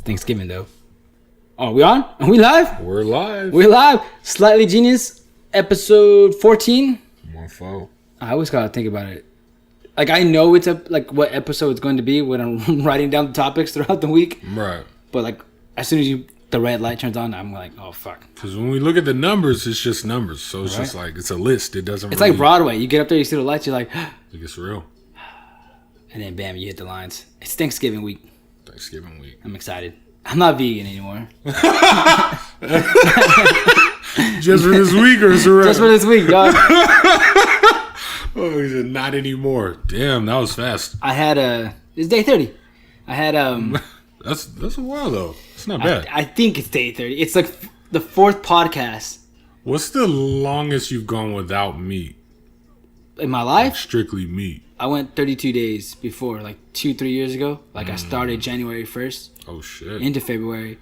Thanksgiving though. Oh, are we on? Are we live? We're live. We're live. Slightly Genius, episode 14. My fault. I always gotta think about it. Like I know it's what episode it's going to be when I'm writing down the topics throughout the week. Right. But like as soon as the red light turns on, I'm like, oh fuck. Because when we look at the numbers, it's just numbers. So it's just like it's a list. It doesn't. It's really... like Broadway. You get up there, you see the lights, you're like, think it's real. And then bam, you hit the lines. It's Thanksgiving week. Thanksgiving week. I'm excited. I'm not vegan anymore. Just for this week or so? Just for this week, dog. Oh, he said not anymore. Damn, that was fast. I had it's day 30. I had That's a while though. It's not bad. I think it's day 30. It's like the fourth podcast. What's the longest you've gone without meat? In my life? Like strictly meat. I went 32 days before, like 2-3 years ago. Like I started January 1st. Oh shit. Into February.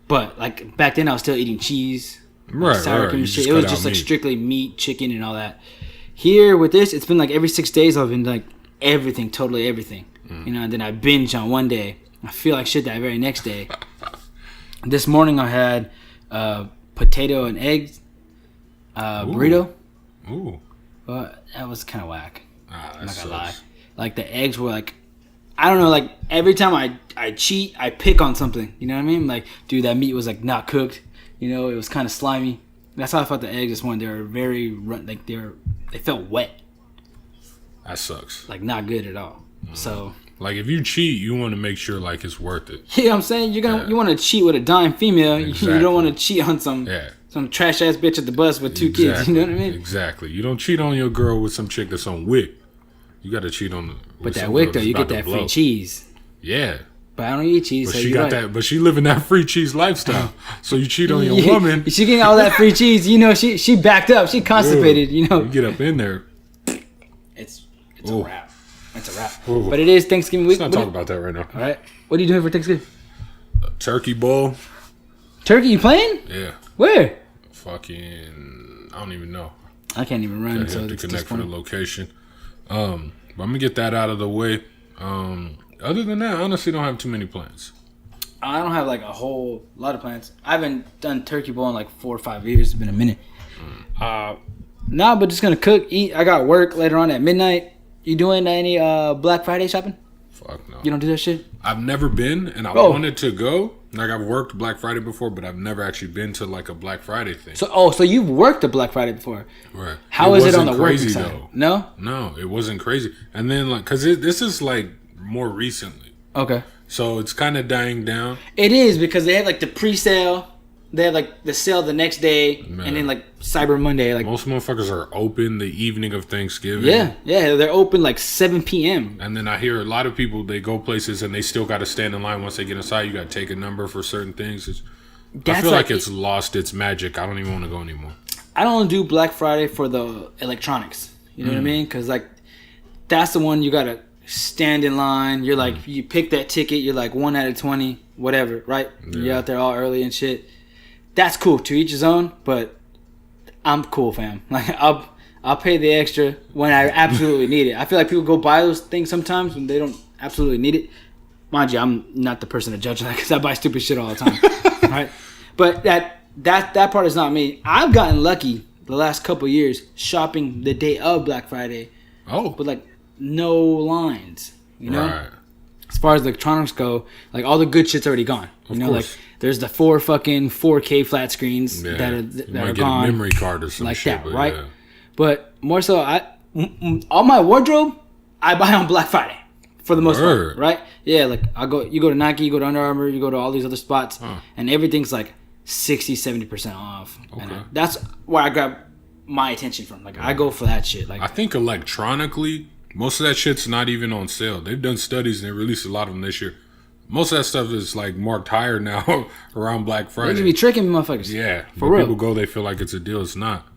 But like back then I was still eating cheese. Right, sour cream right. shit. It was just like strictly meat, chicken, and all that. Here with this, it's been like every 6 days I've been like everything, totally everything. You know, and then I binge on one day. I feel like shit that very next day. This morning I had potato and eggs burrito. Ooh. But that was kind of whack. I'm not gonna lie. Like the eggs were like, I don't know, like every time I cheat, I pick on something. You know what I mean? Like, dude, that meat was like not cooked. You know, it was kind of slimy. That's how I felt the eggs this morning. They were very, like they felt wet. That sucks. Like not good at all. So. Like if you cheat, you want to make sure like it's worth it. You know what I'm saying? You want to cheat with a dime female. Exactly. You don't want to cheat on some trash ass bitch at the bus with two kids. You know what I mean? Exactly. You don't cheat on your girl with some chick that's on wick. You got to cheat on the. But that wick though, you get that free cheese. Yeah. But I don't eat cheese. But so she got that. But she living that free cheese lifestyle. So you cheat on your woman. She getting all that free cheese. You know, she backed up. She constipated. You know. You get up in there. It's a wrap. It's a wrap. Ooh. But it is Thanksgiving week. Let's not talk about that right now. All right. What are you doing for Thanksgiving? A turkey bowl. Turkey? You playing? Yeah. Where? Fucking. I don't even know. I can't even run. I have to connect for the location. But I'm gonna get that out of the way. Other than that, I honestly don't have too many plans. I don't have like a whole lot of plans. I haven't done turkey bowl in like 4 or 5 years. It's been a minute. But just gonna cook, eat. I got work later on at midnight. You doing any Black Friday shopping? Fuck no. You don't do that shit? I've never been, and I wanted to go. Like I've worked Black Friday before, but I've never actually been to like a Black Friday thing. So you've worked a Black Friday before? Right. How is it on the working side? Though. No, it wasn't crazy. And then like, cause this is like more recently. Okay. So it's kind of dying down. It is because they had like the pre-sale. They had like the sale the next day, and then like Cyber Monday. Like most motherfuckers are open the evening of Thanksgiving. Yeah, they're open like 7 p.m. And then I hear a lot of people, they go places and they still got to stand in line once they get inside. You got to take a number for certain things. I feel like it's lost its magic. I don't even want to go anymore. I don't do Black Friday for the electronics. You know what I mean? Because like that's the one you got to stand in line. You're like you pick that ticket. You're like 1 out of 20, whatever, right? Yeah. You're out there all early and shit. That's cool, to each his own, but I'm cool, fam. Like I'll pay the extra when I absolutely need it. I feel like people go buy those things sometimes when they don't absolutely need it. Mind you, I'm not the person to judge that because I buy stupid shit all the time, right? But that part is not me. I've gotten lucky the last couple years shopping the day of Black Friday. Oh, with like no lines, you know. Right. As far as electronics go, like all the good shit's already gone. You know, like there's the 4 fucking 4K flat screens that are get gone. A memory card or some like shit, that, right? Yeah. But more so, all my wardrobe I buy on Black Friday for the most part, right? Yeah, like you go to Nike, you go to Under Armour, you go to all these other spots, and everything's like 60-70% off. Okay. And that's where I grab my attention from. Like I go for that shit. Like I think electronically, most of that shit's not even on sale. They've done studies and they released a lot of them this year. Most of that stuff is like marked higher now around Black Friday. They just be tricking motherfuckers. Yeah, for real. People go, they feel like it's a deal. It's not.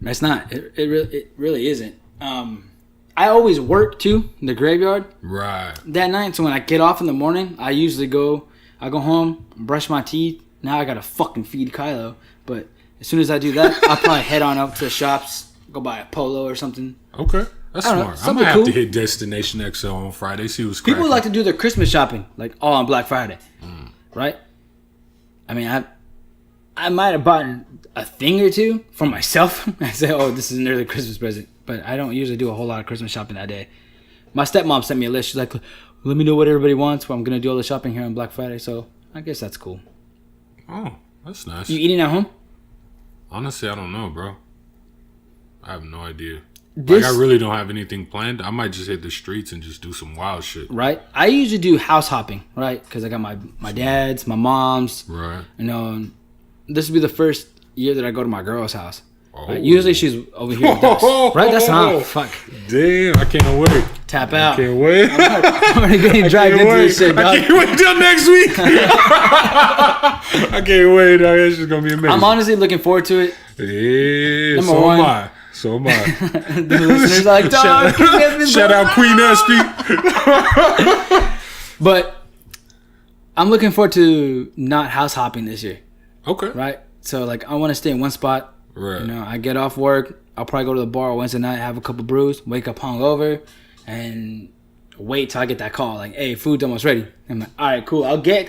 It's not. It really isn't. I always work too in the graveyard. Right. That night, so when I get off in the morning, I go home, brush my teeth. Now I gotta fucking feed Kylo. But as soon as I do that, I'll probably head on up to the shops, go buy a polo or something. Okay. That's I don't know, smart. I'm something gonna have to cool. hit Destination XL on Friday. See what's cracking. People like to do their Christmas shopping like all on Black Friday, right? I mean, I might have bought a thing or two for myself. I say, oh, this is an early Christmas present, but I don't usually do a whole lot of Christmas shopping that day. My stepmom sent me a list. She's like, let me know what everybody wants. Well, I'm gonna do all the shopping here on Black Friday, so I guess that's cool. Oh, that's nice. You eating at home? Honestly, I don't know, bro. I have no idea. This, I really don't have anything planned. I might just hit the streets and just do some wild shit. right? I usually do house hopping, right? Because I got my dad's, my mom's. Right. You know, this will be the first year that I go to my girl's house. Oh. Right? Usually she's over here with us, right? That's not fuck. Damn, I can't wait. Tap out. I can't wait. I'm already getting dragged into this shit, dog. I can't wait till next week. I can't wait, dog. It's just gonna be amazing. I'm honestly looking forward to it. Yeah, Number so one. am I. So am I. The listeners are like, dog. Shout out Queen Espy. But I'm looking forward to not house hopping this year, Okay. right? So like, I want to stay in one spot. Right. You know, I get off work. I'll probably go to the bar Wednesday night, have a couple brews, wake up hungover, and wait till I get that call. Like, hey, food's almost ready. I'm like, all right, cool. I'll get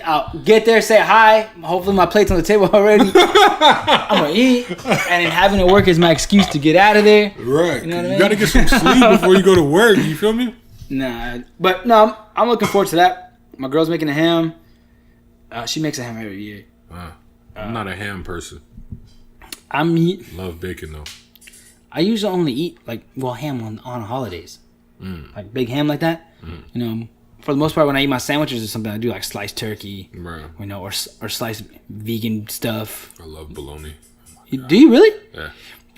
there, say hi. Hopefully my plate's on the table already. I'm gonna eat, and then having to work is my excuse to get out of there. Right. You know what I mean? You gotta get some sleep before you go to work. You feel me? Nah, but no, I'm looking forward to that. My girl's making a ham. She makes a ham every year. I'm not a ham person. Love bacon though. I usually only eat ham on holidays, like big ham like that. You know, for the most part, when I eat my sandwiches or something, I do like sliced turkey, Right. you know, or sliced vegan stuff. I love bologna. Do you really? Yeah.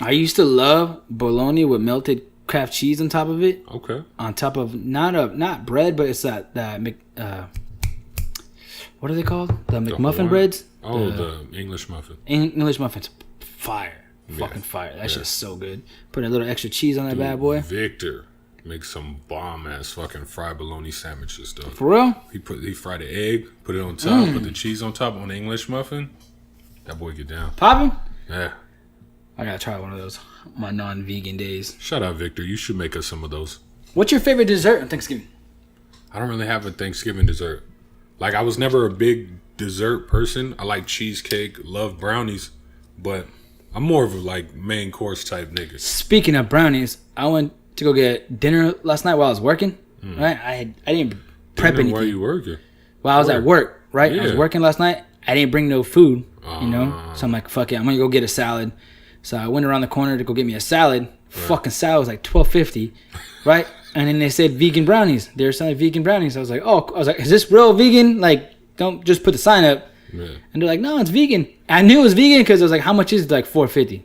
I used to love bologna with melted Kraft cheese on top of it. Okay. On top of not bread, but it's that what are they called? The McMuffin breads. Oh, the English muffin. English muffins, fire, fucking fire. That shit's so good. Put a little extra cheese on that bad boy. Victor makes some bomb ass fucking fried bologna sandwiches though. For real? He fried the egg, put it on top, put the cheese on top on the English muffin. That boy get down. Poppin'? Yeah. I gotta try one of those. My non-vegan days. Shout out Victor. You should make us some of those. What's your favorite dessert on Thanksgiving? I don't really have a Thanksgiving dessert. Like, I was never a big dessert person. I like cheesecake, love brownies, but I'm more of a like main course type nigga. Speaking of brownies, I went to go get dinner last night while I was working. Right? I didn't prep anything. Why you working? Well, I was at work, right? I was Yeah. working last night. I didn't bring no food, you know? So I'm like, fuck it, I'm gonna go get a salad. So I went around the corner to go get me a salad. Fucking salad was like $12.50, right? And then they said vegan brownies. They were selling vegan brownies. I was like, is this real vegan? Like, don't just put the sign up. Yeah. And they're like, no, it's vegan. I knew it was vegan because I was like, how much is it? Like $4.50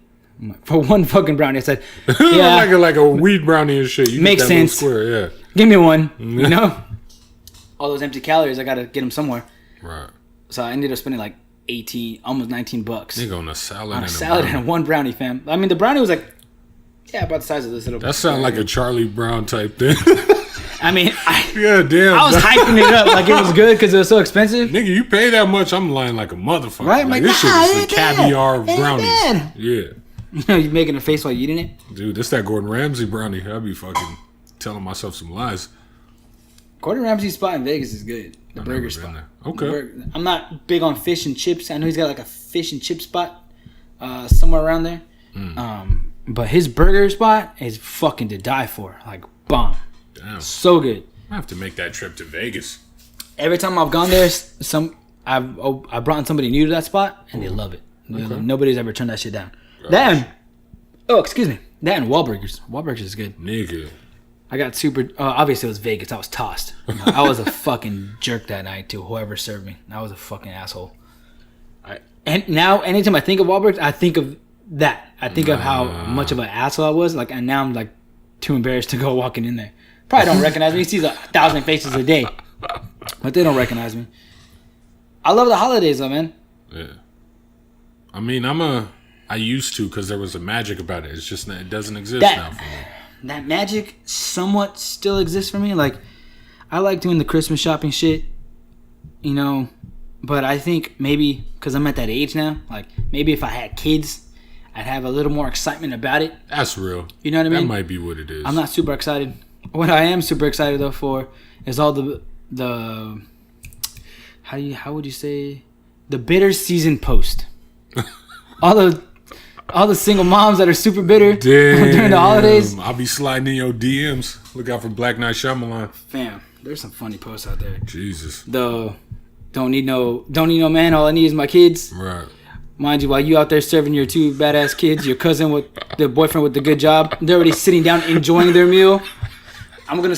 for one fucking brownie. I said, yeah, like a wheat brownie and shit. You makes get that little sense. Square, yeah. Give me one. You know, all those empty calories, I gotta get them somewhere. Right. So I ended up spending like 18, almost $19 Nigga on a salad on and a salad brownie. and one brownie, fam. I mean, the brownie was like, yeah, about the size of this little. That sounds like a Charlie Brown type thing. I mean, yeah, damn. I was hyping it up like it was good because it was so expensive. Nigga, you pay that much, I'm lying like a motherfucker. Right? I'm Like, like, this shit nah, is it the ain't caviar bad. It ain't brownies. bad. Yeah. You know, you making a face while you eating it. Dude, this that Gordon Ramsay brownie. I'll be fucking telling myself some lies. Gordon Ramsay's spot in Vegas is good. The burger never spot. been there. Okay. I'm not big on fish and chips. I know he's got like a fish and chip spot somewhere around there. But his burger spot is fucking to die for. Like, bomb. Damn. So good. I have to make that trip to Vegas. Every time I've gone there, I brought somebody new to that spot, and they love it. Okay. Nobody's ever turned that shit down. Gosh. That and Wahlburgers. Wahlburgers is good. Nigga. I got super. Obviously, it was Vegas. I was tossed. I was a fucking jerk that night to whoever served me. I was a fucking asshole. And now, anytime I think of Wahlburgers, I think of that. I think of how much of an asshole I was. Like, and now I'm like too embarrassed to go walking in there. Probably don't recognize me. He sees 1,000 faces a day, but they don't recognize me. I love the holidays, though, man. Yeah. I mean, I used to because there was a magic about it. It's just it doesn't exist now for me. That magic somewhat still exists for me. Like, I like doing the Christmas shopping shit, you know, but I think maybe because I'm at that age now, like maybe if I had kids, I'd have a little more excitement about it. That's real. You know what I mean? That might be what it is. I'm not super excited. What I am super excited though for is all the how would you say, the bitter season post. all the single moms that are super bitter during the holidays. I'll be sliding in your DMs. Look out for Black Night Shyamalan. Fam, there's some funny posts out there. Jesus. Don't need no man. All I need is my kids. Right. Mind you, while you out there serving your two badass kids, your cousin with the boyfriend with the good job, they're already sitting down enjoying their meal. I'm gonna.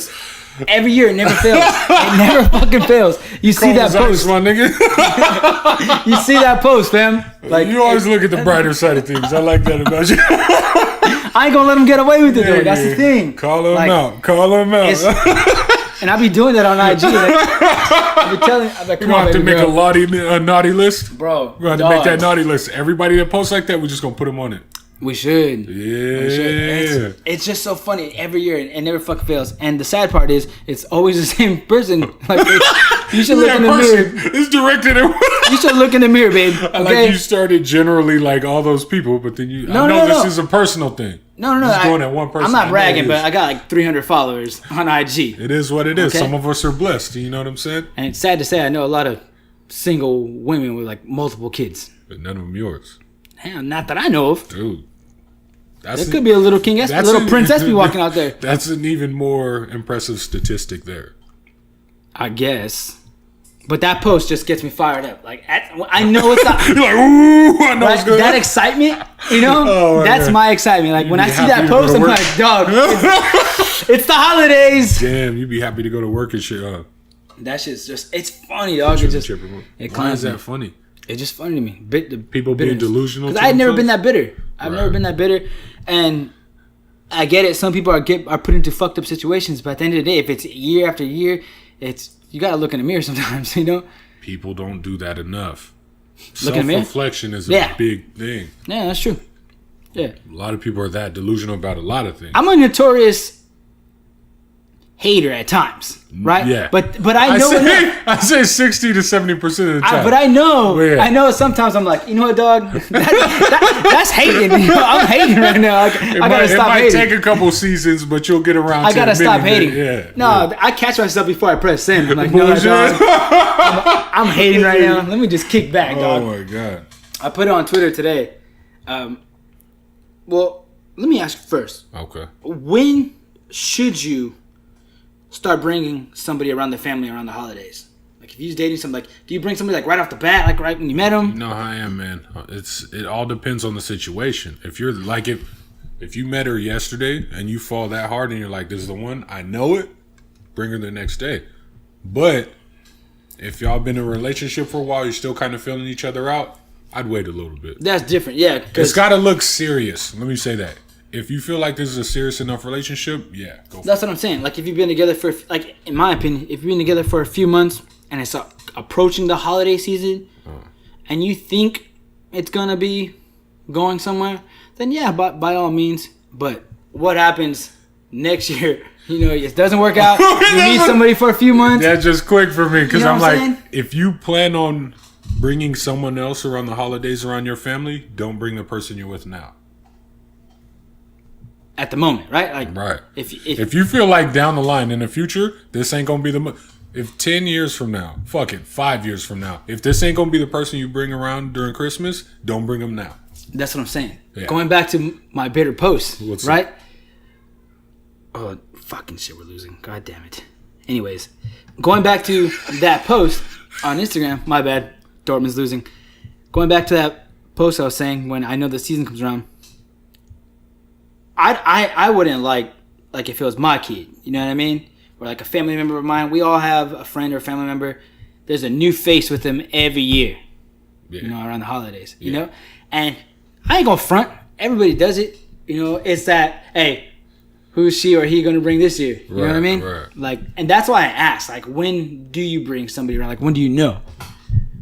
Every year, it never fails. It never fucking fails. You see that post, my nigga. You see that post, fam. Like, you always look at the brighter side of things. I like that about you. I ain't gonna let them get away with it though. That's the thing. Call them out. Call them out. And I be doing that on IG. Like, I be telling. I'm like, come on, have to make a naughty list, bro. We're gonna have to make that naughty list. Everybody that posts like that, we're just gonna put them on it. We should. Yeah. We should. It's just so funny every year. It never fucking fails. And the sad part is, it's always the same person. Like, you should look in the mirror. It's directed at. You should look in the mirror, babe. Okay? Like, you started generally like all those people, but then you. No, this is a personal thing. No. Just going at one person. I'm not bragging, but I got like 300 followers on IG. It is what it is. Okay? Some of us are blessed. You know what I'm saying? And it's sad to say, I know a lot of single women with like multiple kids. But none of them yours. Hell, not that I know of. Dude. There could be a little King Espy, Prince Espy walking out there. That's an even more impressive statistic there. I guess. But that post just gets me fired up. Like, I know it's not. You're like, ooh, I know right? what's going on. That excitement, you know? That's my excitement. Like, when I see that post, I'm like, dog, it's the holidays. Damn, you'd be happy to go to work and shit, huh? That shit's just, it's funny, dog. Why is that funny? It's just funny to me. People being delusional. Because I had never been that bitter. Never been that bitter. And I get it. Some people are put into fucked up situations. But at the end of the day, if it's year after year, you got to look in the mirror sometimes, you know? People don't do that enough. Look in the mirror? Self-reflection is a big thing. Yeah, that's true. Yeah. A lot of people are that delusional about a lot of things. I'm a notorious hater at times, right? Yeah. But I know I say 60 to 70% of the time. But I know sometimes I'm like, you know what, dog? That's hating. You know, I'm hating right now. I gotta stop hating. It might take a couple seasons, but you'll get around to I gotta stop hating. Yeah. I catch myself before I press send. I'm like, no, dog. I'm hating right now. Let me just kick back, dog. Oh my God. I put it on Twitter today. Well, let me ask you first. Okay. When should you start bringing somebody around the family around the holidays? Like, if you're dating somebody, like, do you bring somebody like right off the bat, like right when you met them? You know how I am, man. It all depends on the situation. If you're like, if you met her yesterday and you fall that hard and you're like, this is the one, I know it, bring her the next day. But if y'all been in a relationship for a while, you're still kind of feeling each other out, I'd wait a little bit. That's different, yeah. It's got to look serious. Let me say that. If you feel like this is a serious enough relationship, yeah, go for it. That's what I'm saying. Like, if you've been together for, like, in my opinion, if you've been together for a few months and it's approaching the holiday season and you think it's going to be going somewhere, then yeah, by all means. But what happens next year, you know, it doesn't work out. You meet somebody for a few months. That's just quick for me because you know I'm like, saying? If you plan on bringing someone else around the holidays around your family, don't bring the person you're with now. At the moment, right? Like, right. If you feel like down the line in the future, this ain't gonna be if 10 years from now, 5 years from now, if this ain't gonna be the person you bring around during Christmas, don't bring them now. That's what I'm saying. Yeah. Going back to my bitter post, right? Oh, fucking shit, we're losing. God damn it. Anyways, going back to that post on Instagram, my bad, Dortmund's losing. Going back to that post I was saying, when I know the season comes around, I wouldn't like if it was my kid, you know what I mean? Or like a family member of mine. We all have a friend or family member. There's a new face with them every year, you know, around the holidays, you know? And I ain't gonna front. Everybody does it. You know, it's that, hey, who's she or he gonna bring this year? You know what I mean? Right. Like, and that's why I asked, like, when do you bring somebody around? Like, when do you know?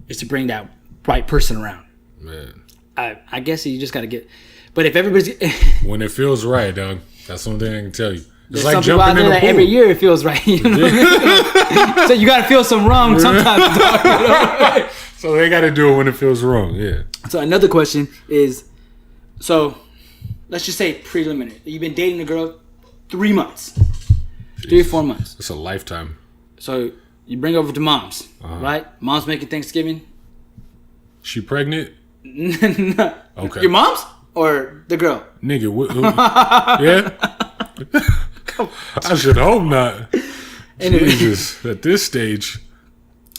Is to bring that right person around. Man. I guess you just gotta get... But if everybody's... when it feels right, dog. That's one thing I can tell you. It's There's like some jumping in the pool. Every year it feels right. You know what I mean? So you got to feel some wrong sometimes. Dog, you know? So they got to do it when it feels wrong, yeah. So another question is, So, let's just say preliminary. You've been dating a girl 3 months. 3 or 4 months. It's a lifetime. So, you bring her over to mom's, right? Mom's making Thanksgiving. She pregnant? No. Okay. Your mom's? Or the girl? Nigga, yeah? I should hope not. Anyway. Jesus, at this stage.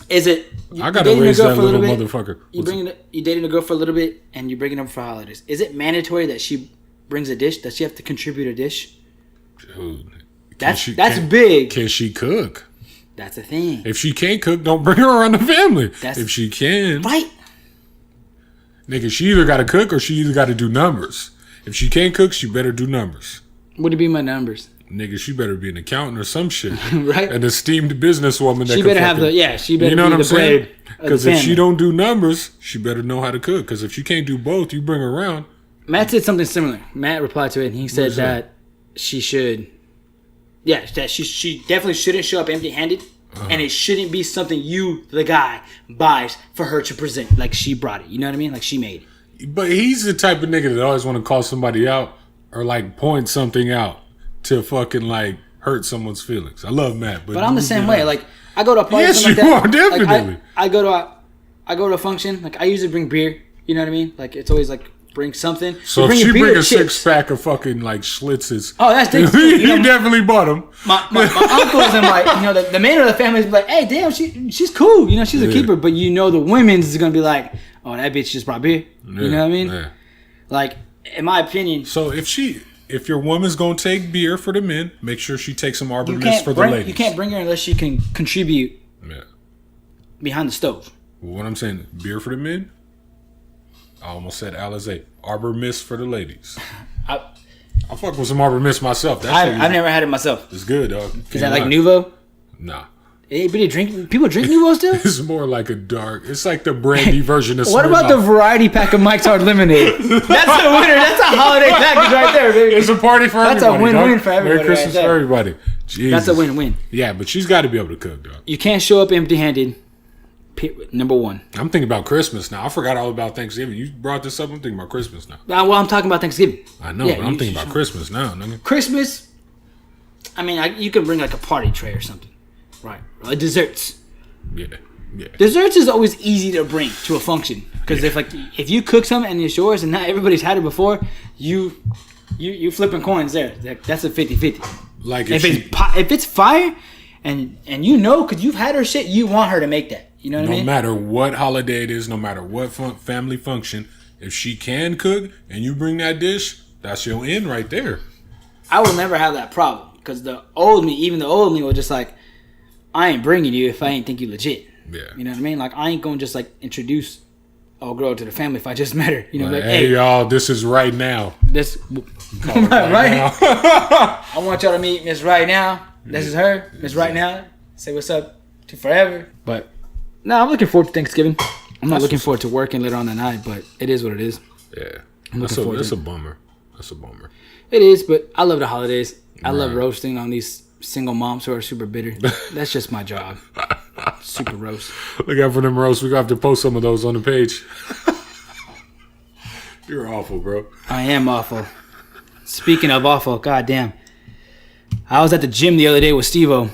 Is it... I gotta raise that little motherfucker. You dating a girl for a little bit and you're bringing her for holidays. Is it mandatory that she brings a dish? Does she have to contribute a dish? Dude, that's big. Can she cook? That's a thing. If she can't cook, don't bring her around the family. If she can. Right. Nigga, she either gotta cook or she either gotta do numbers. If she can't cook, she better do numbers. What do be my numbers? Nigga, she better be an accountant or some shit. Right? An esteemed businesswoman that she better have she better, you know, be what I'm saying? Because if she don't do numbers, she better know how to cook. Because if she can't do both, you bring her around. Matt said something similar. Matt replied to it and he said that she should, that she definitely shouldn't show up empty-handed. And it shouldn't be something you, the guy, buys for her to present. Like she brought it. You know what I mean? Like she made it. But he's the type of nigga that always want to call somebody out or like point something out to fucking like hurt someone's feelings. I love Matt, but I'm the same way. Like I go to a party. Yes, like you that. are definitely. Like, I go to a function. Like I usually bring beer. You know what I mean? Like it's always like bring something. So if she bring a 6-pack of fucking like Schlitzes, that's you definitely bought them. My uncles and like the man of the family is like, hey, damn, she's cool. You know, she's a keeper. But you know, the women's is gonna be like, oh, that bitch just brought beer. You know what I mean? Yeah. Like in my opinion. So if your woman's gonna take beer for the men, make sure she takes some Arbor Mist for the ladies. You can't bring her unless she can contribute. Behind the stove. What I'm saying, beer for the men. I almost said Alizé. Arbor Mist for the ladies. I fuck with some Arbor Mist myself. I've never had it myself. It's good, dog. Is that like Nuvo? Nah. People drink Nuvo still? It's more like a dark. It's like the brandy version of Smirnoff. What about the variety pack of Mike's Hard Lemonade? That's a winner. That's a holiday package right there, baby. It's a party for everybody. That's a win-win for everybody. Merry Christmas for everybody. Jesus. That's a win-win. Yeah, but she's got to be able to cook, dog. You can't show up empty-handed. Number one. I'm thinking about Christmas now. I forgot all about Thanksgiving. You brought this up. I'm thinking about Christmas now. Well, I'm talking about Thanksgiving. I know, but I'm thinking about Christmas now. Nigga. Christmas, I mean, you can bring like a party tray or something. Right. Like desserts. Yeah. Desserts is always easy to bring to a function. Because if you cook something and it's yours and not everybody's had it before, you flipping coins there. That's a 50-50. Like if it's fire and you know because you've had her shit, you want her to make that. You know what I mean? No matter what holiday it is, no matter what family function, if she can cook and you bring that dish, that's your end right there. I will never have that problem because the old me was just like, I ain't bringing you if I ain't think you legit. Yeah. You know what I mean? Like I ain't gonna just like introduce old girl to the family if I just met her. You know, like hey y'all, this is right now. This right now. I want y'all to meet Miss Right Now. This is her, Miss Right Now. Say what's up to forever. But no, I'm looking forward to Thanksgiving. I'm not looking forward to working later on that night, but it is what it is. Yeah. That's a bummer. That's a bummer. It is, but I love the holidays. I love roasting on these single moms who are super bitter. That's just my job. Super roast. Look out for them roasts. We're going to have to post some of those on the page. You're awful, bro. I am awful. Speaking of awful, goddamn. I was at the gym the other day with Steve-O.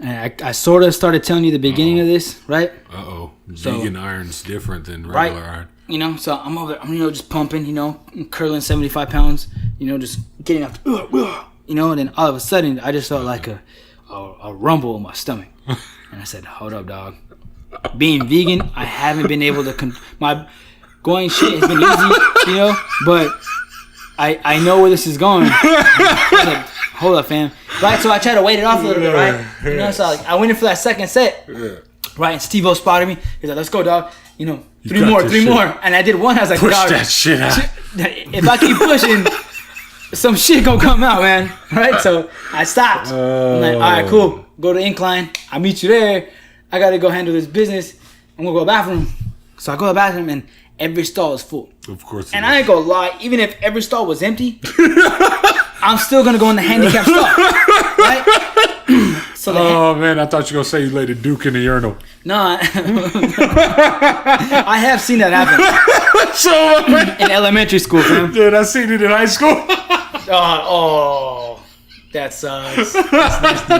And I sort of started telling you the beginning of this, right? Uh-oh. Vegan iron's different than regular iron. You know, so I'm over there, I'm, just pumping, curling 75 pounds, just getting up, and then all of a sudden, I just felt like a rumble in my stomach. And I said, hold up, dog. Being vegan, I haven't been able to, my going shit has been easy, but I know where this is going. I said, hold up, fam. Right, so I tried to wait it off a little bit, right? So I went in for that second set. Yeah. Right, and Steve-O spotted me. He's like, let's go, dog. Three more. And I did one. I was like, push dog, that shit out. If I keep pushing, some shit gonna come out, man. Right? So I stopped. I'm like, all right, cool. Go to incline. I'll meet you there. I gotta go handle this business. I'm gonna go to the bathroom. So I go to the bathroom and every stall is full. Of course. And I ain't gonna lie, even if every stall was empty, I'm still gonna go in the handicap stall. Right? So oh man, I thought you were gonna say you laid a Duke in the urinal. No, I have seen that happen. So in elementary school, fam. Dude, I seen it in high school. That sucks. That's nasty.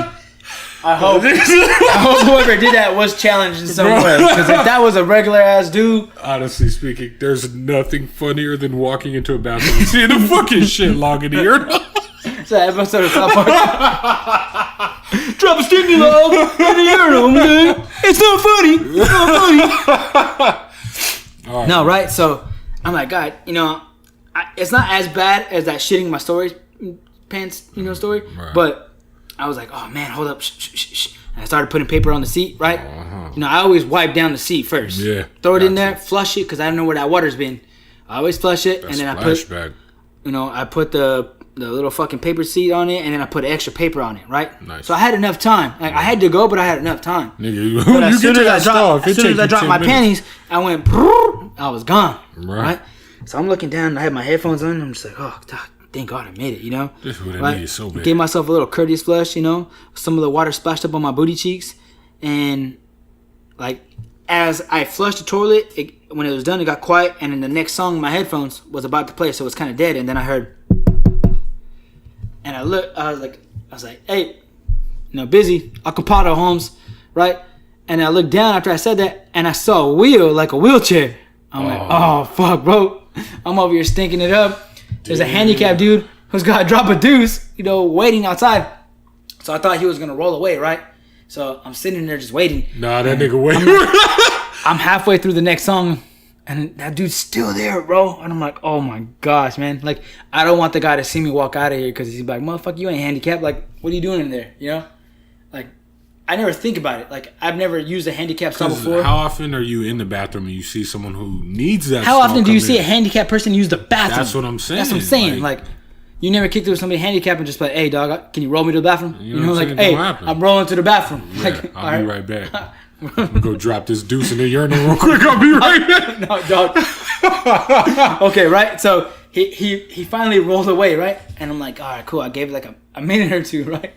I hope whoever did that was challenged in some way. Because if that was a regular ass dude. Honestly speaking, there's nothing funnier than walking into a bathroom and seeing a fucking shit log in the urinal. It's that episode of South Park. Drop a sticky log in the urinal, man. It's not funny. It's not funny. Right. No, right? So I'm like, God, it's not as bad as that shitting my pants, story. Right. But I was like, oh man, hold up. Shh. And I started putting paper on the seat, right? I always wipe down the seat first. Yeah. Throw it in there, flush it, because I don't know where that water's been. I always flush it, and then I put, I put the little fucking paper seat on it, and then I put extra paper on it, right? Nice. So I had enough time. Like I had to go, but I had enough time. Nigga, but as soon as I dropped my panties, I went. I was gone. Right. So I'm looking down. And I had my headphones on. And I'm just like, oh, thank God I made it. This would have needed so bad. Gave myself a little courteous flush. Some of the water splashed up on my booty cheeks, and like as I flushed the toilet, when it was done, it got quiet, and then the next song, my headphones was about to play, so it was kind of dead, and then I heard. And I looked, I was like, hey, busy, ocupado, Holmes, right? And I looked down after I said that, and I saw a wheel, like a wheelchair. I'm like, oh, fuck, bro. I'm over here stinking it up. There's a handicapped dude who's got to drop a deuce, waiting outside. So I thought he was going to roll away, right? So I'm sitting there just waiting. Nah, that nigga waiting. I'm halfway through the next song. And that dude's still there, bro. And I'm like, oh my gosh, man. Like, I don't want the guy to see me walk out of here because he's like, motherfucker, you ain't handicapped. Like, what are you doing in there? Like, I never think about it. Like, I've never used a handicap stall before. How often are you in the bathroom and you see someone who needs that How often do you see a handicapped person use the bathroom? That's what I'm saying. That's what I'm saying. Like you never kicked through somebody handicapped and just like, hey, dog, can you roll me to the bathroom? Like, hey, I'm rolling to the bathroom. Yeah, like, I'll be right back. I'm gonna go drop this deuce in the urinal real quick. I'll be right back. No, dog. Okay, right? So he finally rolled away, right? And I'm like, all right, cool. I gave it like a minute or two, right?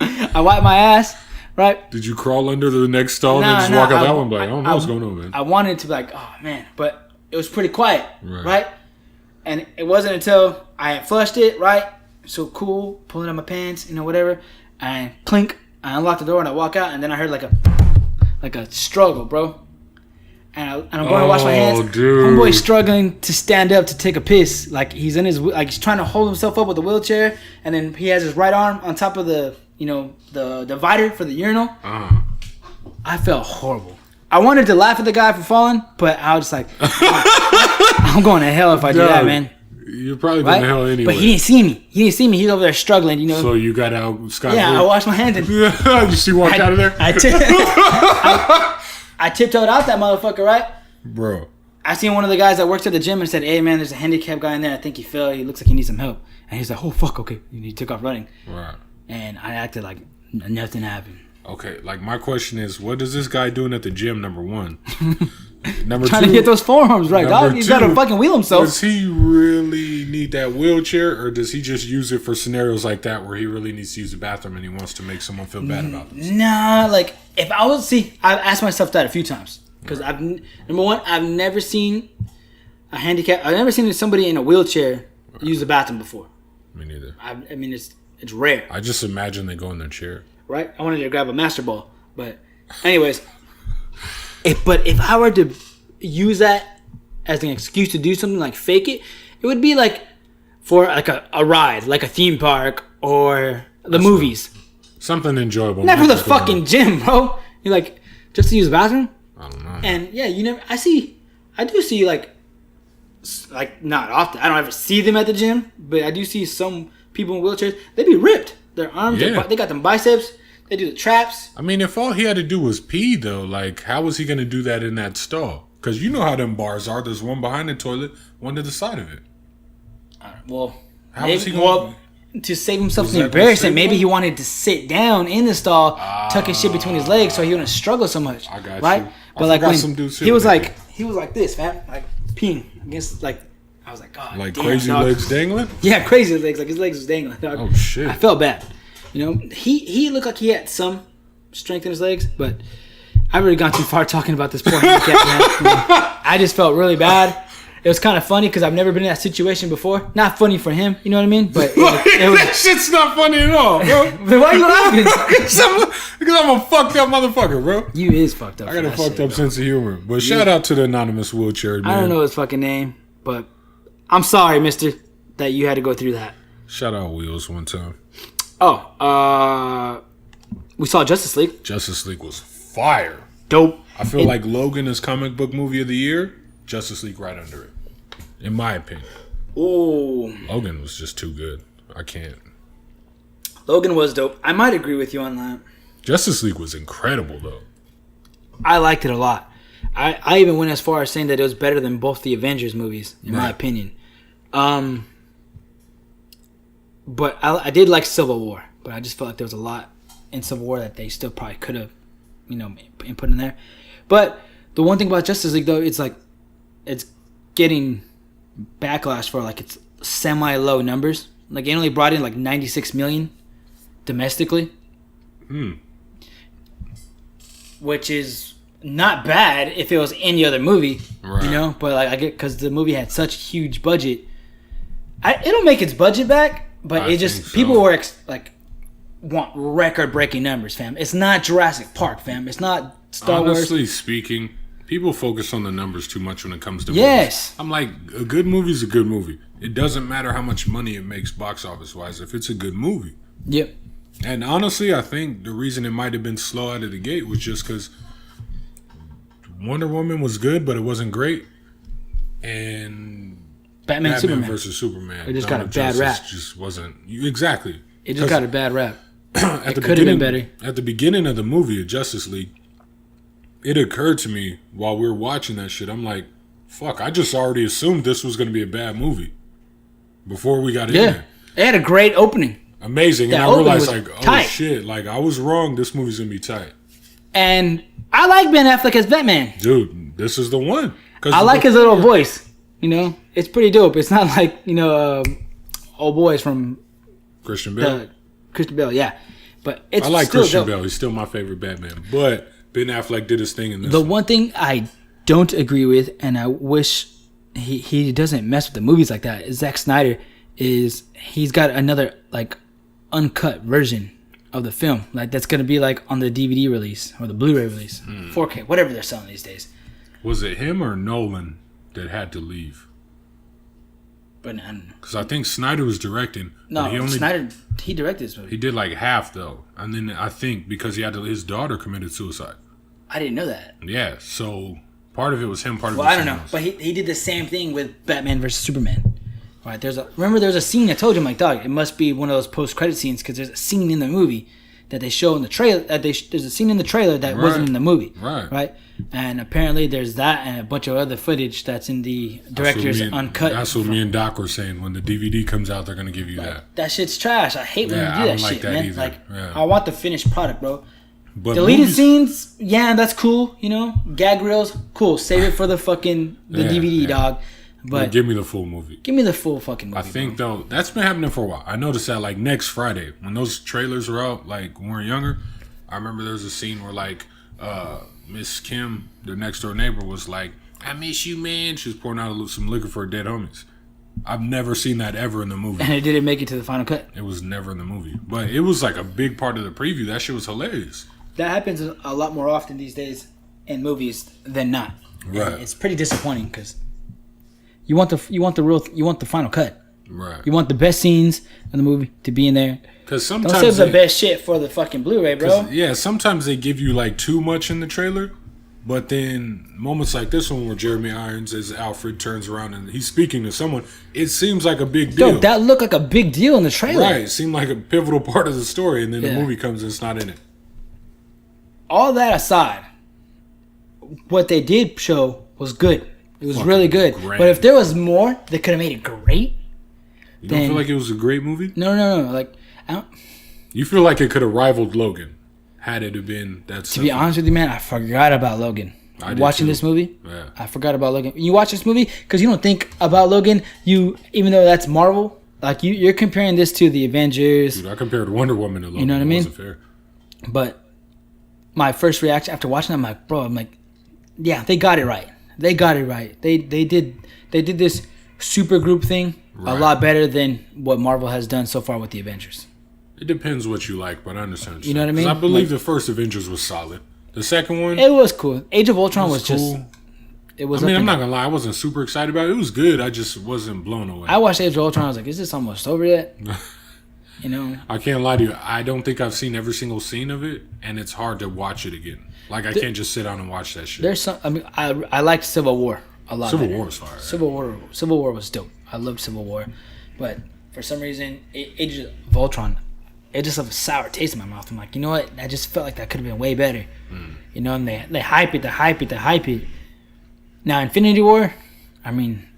I wiped my ass, right? Did you crawl under the next stall and then just walk out that one? Like, I don't know what's going on, man. I wanted to be like, oh man, but it was pretty quiet, right? And it wasn't until I had flushed it, right? So cool, pulling up my pants, whatever. And clink, I unlocked the door and I walk out, and then I heard like a struggle, bro. And I'm going to wash my hands. Dude. Homeboy's struggling to stand up to take a piss. Like he's in he's trying to hold himself up with the wheelchair, and then he has his right arm on top of the the divider for the urinal. I felt horrible. I wanted to laugh at the guy for falling, but I was like, I'm going to hell if I do that, man. You're probably going to hell anyway. But he didn't see me. He's over there struggling, So you got out scot-free? Yeah, I washed my hands. And you see walk out of there? I tiptoed out that motherfucker, right? Bro. I seen one of the guys that works at the gym and said, hey, man, there's a handicapped guy in there. I think he fell. He looks like he needs some help. And he's like, oh, fuck, okay. And he took off running. Right. And I acted like nothing happened. Okay, like my question is, what is this guy doing at the gym, number one? Number Trying to get those forearms right, dog. He's got to fucking wheel himself. Does he really need that wheelchair, or does he just use it for scenarios like that where he really needs to use the bathroom and he wants to make someone feel bad about this? Nah, like, if I was, I've asked myself that a few times. Because number one, I've never seen a handicap, I've never seen somebody in a wheelchair use the bathroom before. Me neither. I mean, it's rare. I just imagine they go in their chair. Right? I wanted to grab a master ball. But anyways, if I were to use that as an excuse to do something like fake it, it would be like for like a ride, like a theme park or the movies. Something enjoyable. Not for the fucking gym, bro. You're like, just to use the bathroom? I don't know. And yeah, I do see like not often. I don't ever see them at the gym, but I do see some people in wheelchairs. They be ripped. Their arms, they got them biceps. They do the traps. I mean, if all he had to do was pee, though, like, how was he going to do that in that stall? Because you know how them bars are. There's one behind the toilet, one to the side of it. Well, how was he going to save himself from embarrassment, maybe he wanted to sit down in the stall, tuck his shit between his legs, so he wouldn't struggle so much. I got right? you. But like when some dudes he was like this, man, like peeing against like. I was like, God, like damn, crazy dog. legs dangling. Yeah, crazy legs. Like his legs was dangling. Dog. Oh shit! I felt bad, You know, he looked like he had some strength in his legs, but I've already gone too far talking about this poor handicap man. I just felt really bad. It was kind of funny because I've never been in that situation before. Not funny for him, you know what I mean? But it was, that shit's not funny at all, bro. But why are you laughing? Because I'm a fucked up motherfucker, bro. You is fucked up. I got a fucked up sense of humor. But shout out to the anonymous wheelchair man. I don't know his fucking name, but I'm sorry, mister, that you had to go through that. Shout out Wheels one time. Oh, we saw Justice League. Justice League was fire. Dope. I feel like Logan is comic book movie of the year. Justice League right under it. In my opinion. Ooh. Logan was just too good. I can't. Logan was dope. I might agree with you on that. Justice League was incredible, though. I liked it a lot. I even went as far as saying that it was better than both the Avengers movies, in my opinion. But I did like Civil War. But I just felt like there was a lot in Civil War that they still probably could have, put in there. But the one thing about Justice League, though, it's like it's getting backlash for like its semi-low numbers. Like it only brought in like 96 million domestically, which is not bad if it was any other movie, right. But like I get because the movie had such a huge budget, it'll make its budget back, but people were want record-breaking numbers, fam. It's not Jurassic Park, fam. It's not Star Wars. Honestly speaking, people focus on the numbers too much when it comes to movies. I'm like, a good movie is a good movie. It doesn't matter how much money it makes box office-wise if it's a good movie. Yep. And honestly, I think the reason it might have been slow out of the gate was just because Wonder Woman was good, but it wasn't great. And Batman versus Superman. It just got a bad rap. Just wasn't... Exactly. It just got a bad rap. It could have been better. At the beginning of the movie of Justice League, it occurred to me while we were watching that shit, I'm like, fuck, I just already assumed this was going to be a bad movie before we got in there. It had a great opening. Amazing. And I realized, tight. Shit, I was wrong. This movie's going to be tight. And I like Ben Affleck as Batman. Dude, this is the one. I like his little voice. It's pretty dope. It's not like, old boys from... Christian Bale. Christian Bale, yeah. But it's I like still Christian dope. Bale. He's still my favorite Batman. But Ben Affleck did his thing in this The one thing I don't agree with, and I wish he doesn't mess with the movies like that, is Zack Snyder he's got another uncut version of the film. That's going to be on the DVD release or the Blu-ray release. 4K, whatever they're selling these days. Was it him or Nolan that had to leave? But I don't know. Because I think Snyder was directing. No, Snyder, he directed this movie. He did half, though. And then I think because his daughter committed suicide. I didn't know that. Yeah, so part of it was him, part of it was I don't know. But he did the same thing with Batman versus Superman. Right? Remember there's a scene I told you, dog, it must be one of those post-credit scenes because there's a scene in the movie that they show in the trailer. There's a scene in the trailer that wasn't in the movie. Right? And apparently there's that and a bunch of other footage that's in the director's uncut. That's what me and Doc were saying. When the DVD comes out, they're going to give you that. That shit's trash. I hate when you do that shit, man. Either. I want the finished product, bro. But deleted scenes, that's cool. Gag reels, cool. Save it for the DVD, dog. But give me the full movie. Give me the full fucking movie. I think, though, that's been happening for a while. I noticed that, next Friday, when those trailers were out, when we were younger, I remember there was a scene where, Miss Kim, the next door neighbor, was like, I miss you, man. She was pouring out some liquor for her dead homies. I've never seen that ever in the movie. And it didn't make it to the final cut. It was never in the movie. But it was, a big part of the preview. That shit was hilarious. That happens a lot more often these days in movies than not. Right. And it's pretty disappointing because you want the final cut. Right. You want the best scenes in the movie to be in there. Because sometimes don't save the best shit for the fucking Blu-ray, bro. Yeah, sometimes they give you too much in the trailer, but then moments like this one where Jeremy Irons as Alfred turns around and he's speaking to someone, it seems like a big deal. Dude, that looked like a big deal in the trailer. Right, it seemed like a pivotal part of the story, and then the movie comes and it's not in it. All that aside, what they did show was good. It was really good. Great. But if there was more, they could have made it great. You don't feel like it was a great movie? No. You feel like it could have rivaled Logan had it have been that. To be honest with you, man, I forgot about Logan. Watching this movie, I forgot about Logan. You watch this movie because you don't think about Logan. Even though that's Marvel, like you're comparing this to the Avengers. Dude, I compared Wonder Woman to Logan. You know what I mean? It wasn't fair. But my first reaction after watching it, I'm like, yeah, they got it right. They got it right. They did this super group thing a lot better than what Marvel has done so far with the Avengers. It depends what you like, but I understand. You know what I mean? I believe the first Avengers was solid. The second one, it was cool. Age of Ultron was cool. just. It was. I mean, I'm not gonna lie. I wasn't super excited about it. It was good. I just wasn't blown away. I watched Age of Ultron. I was like, "Is this almost over yet?" You know. I can't lie to you. I don't think I've seen every single scene of it, and it's hard to watch it again. Like I can't just sit down and watch that shit. There's some. I mean, I liked Civil War a lot. Civil War was fire. Civil War was dope. I loved Civil War, but for some reason, Age of Ultron, it just left a sour taste in my mouth. I'm like, you know what? I just felt like that could have been way better. You know, and they hype it. Now, Infinity War, I mean,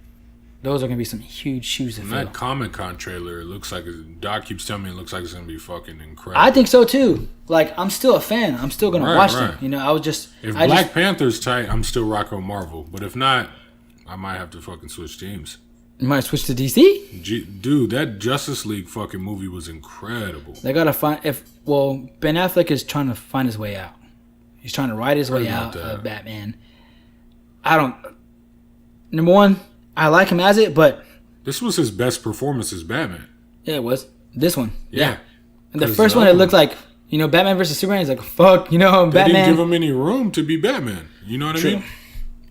those are gonna be some huge shoes to fill. That Comic-Con trailer, it looks like Doc keeps telling me it looks like it's gonna be fucking incredible. I think so too. Like, I'm still a fan. I'm still gonna watch them. You know, if Black Panther's tight, I'm still rocking with Marvel. But if not, I might have to fucking switch teams. You might switch to DC. Dude, that Justice League fucking movie was incredible. They gotta find Ben Affleck is trying to find his way out. He's trying to ride his way out of Batman. Number one, I like him as it, but this was his best performance as Batman. Yeah, it was. This one. Yeah. And the first one, it looked like, you know, Batman versus Superman. He's like, fuck, you know, Batman. They didn't give him any room to be Batman. You know what I mean?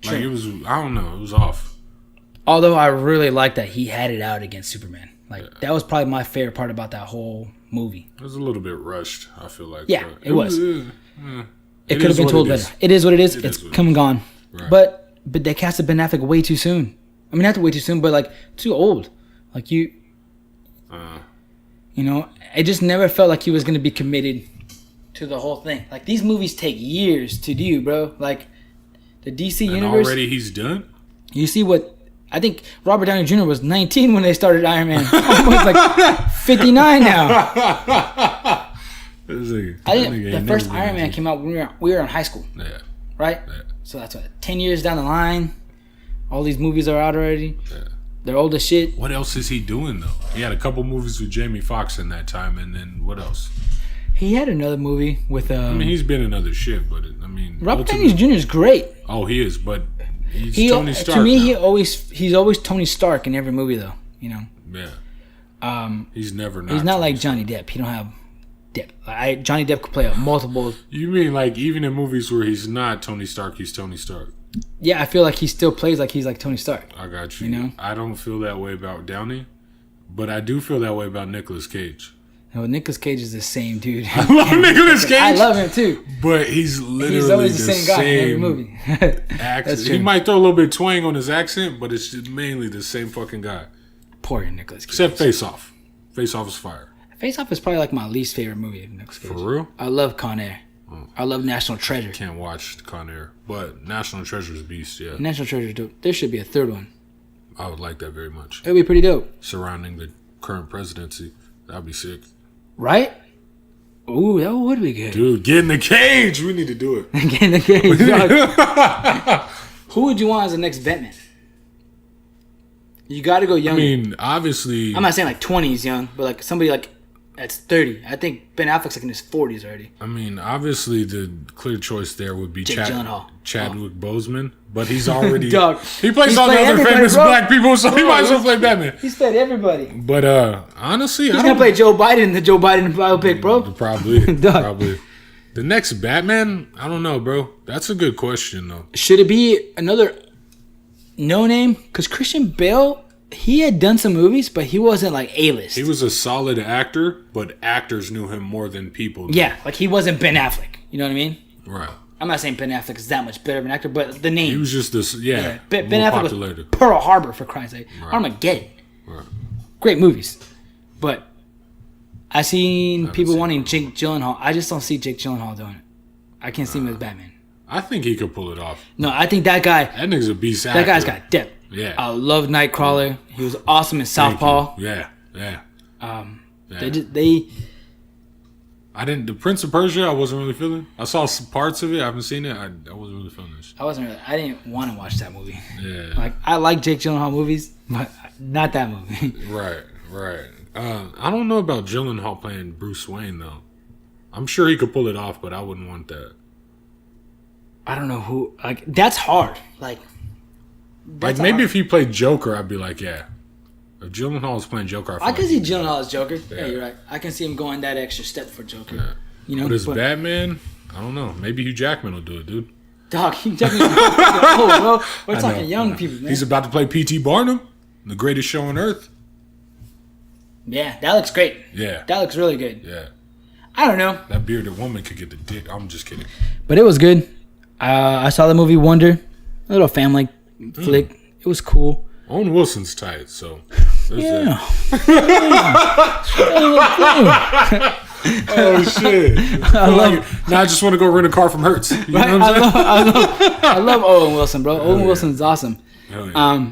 Like, it was, I don't know, it was off. Although I really liked that he had it out against Superman. Like, that was probably my favorite part about that whole movie. It was a little bit rushed, I feel like. Yeah, it was. It could have is been what told it better. is. It is what it is. It's come and gone. Right. But they casted Ben Affleck way too soon. I mean, not way too soon, but like too old. Like you know, I just never felt like he was gonna be committed to the whole thing. Like these movies take years to do, bro. Like the DC universe. Already he's done. You see what? I think Robert Downey Jr. was 19 when they started Iron Man. Almost like 59 now. I think the first Iron Man came out when we were in high school. Yeah. Right? Yeah. So that's what, 10 years down the line, all these movies are out already. Yeah. They're old as shit. What else is he doing, though? He had a couple movies with Jamie Foxx in that time, and then what else? He had another movie with... I mean, he's been in other shit, but, I mean... Robert Downey Jr. is great. Oh, he is, but he's Tony Stark. To me, now. he's always Tony Stark in every movie, though, you know? Yeah. He's never not. He's not like Johnny Depp. He don't have... Johnny Depp could play multiple. You mean like even in movies where he's not Tony Stark, he's Tony Stark? Yeah, I feel like he still plays like he's like Tony Stark. I got you. You know, I don't feel that way about Downey, but I do feel that way about Nicolas Cage. No, Nicolas Cage is the same dude. I love Nicolas Cage. I love him too. But he's literally always the same guy in every movie. Accent. He might throw a little bit of twang on his accent, but it's just mainly the same fucking guy. Poor Nicolas Cage. Except Face Off. Face Off is fire. Face Off is probably like my least favorite movie of Nicolas Cage. For real? I love Con Air. I love National Treasure. Can't watch Con Air, but National Treasure is beast, yeah. National Treasure is dope. There should be a third one. I would like that very much. It would be pretty dope. Surrounding the current presidency. That'd be sick. Right? Ooh, that would be good. Dude, get in the cage. We need to do it. Get in the cage. Who would you want as the next Batman? You got to go young. I mean, obviously... I'm not saying like 20s young, but like somebody like that's 30. I think Ben Affleck's like in his 40s already. I mean, obviously the clear choice there would be Chadwick Boseman, but he's already... Dog. He plays all the other famous black people, so he might as well play Batman. He's played everybody. But honestly, he's going to play Joe Biden in the Joe Biden biopic, bro. Probably. Probably. The next Batman? I don't know, bro. That's a good question, though. Should it be another no name? Because Christian Bale... He had done some movies, but he wasn't like A-list. He was a solid actor, but actors knew him more than people did. Yeah, like he wasn't Ben Affleck. You know what I mean? Right. I'm not saying Ben Affleck is that much better of an actor, but the name. He was just this, Ben Affleck was Pearl Harbor, for Christ's sake. Right. Armageddon. Right. Great movies. But I've seen people wanting Jake Gyllenhaal. I just don't see Jake Gyllenhaal doing it. I can't see him as Batman. I think he could pull it off. No, I think that guy... That nigga's a beast actor. That guy's got depth. Yeah. I love Nightcrawler. He was awesome in Southpaw. Yeah. They The Prince of Persia, I wasn't really feeling. I saw some parts of it. I haven't seen it. I wasn't really feeling this. I didn't want to watch that movie. Yeah. Like, I like Jake Gyllenhaal movies, but not that movie. Right. Right. I don't know about Gyllenhaal playing Bruce Wayne though. I'm sure he could pull it off, but I wouldn't want that. I don't know who. Like that's hard. Like maybe if he played Joker, I'd be like, yeah. If Gyllenhaal is playing Joker, I can see Gyllenhaal as Joker. Yeah, you're right. I can see him going that extra step for Joker. Yeah. You know, but as Batman, I don't know. Maybe Hugh Jackman will do it, dude. Dog, Hugh Jackman. Oh, bro, we're talking young people, man. He's about to play P.T. Barnum, the greatest show on earth. Yeah, that looks great. Yeah, that looks really good. Yeah, I don't know. That bearded woman could get the dick. I'm just kidding. But it was good. I saw the movie Wonder, a little family flick. It was cool. Owen Wilson's tight, so yeah. Oh shit! Now I just want to go rent a car from Hertz. You know what I'm saying? I love Owen Wilson, bro. Owen Wilson's awesome. Yeah.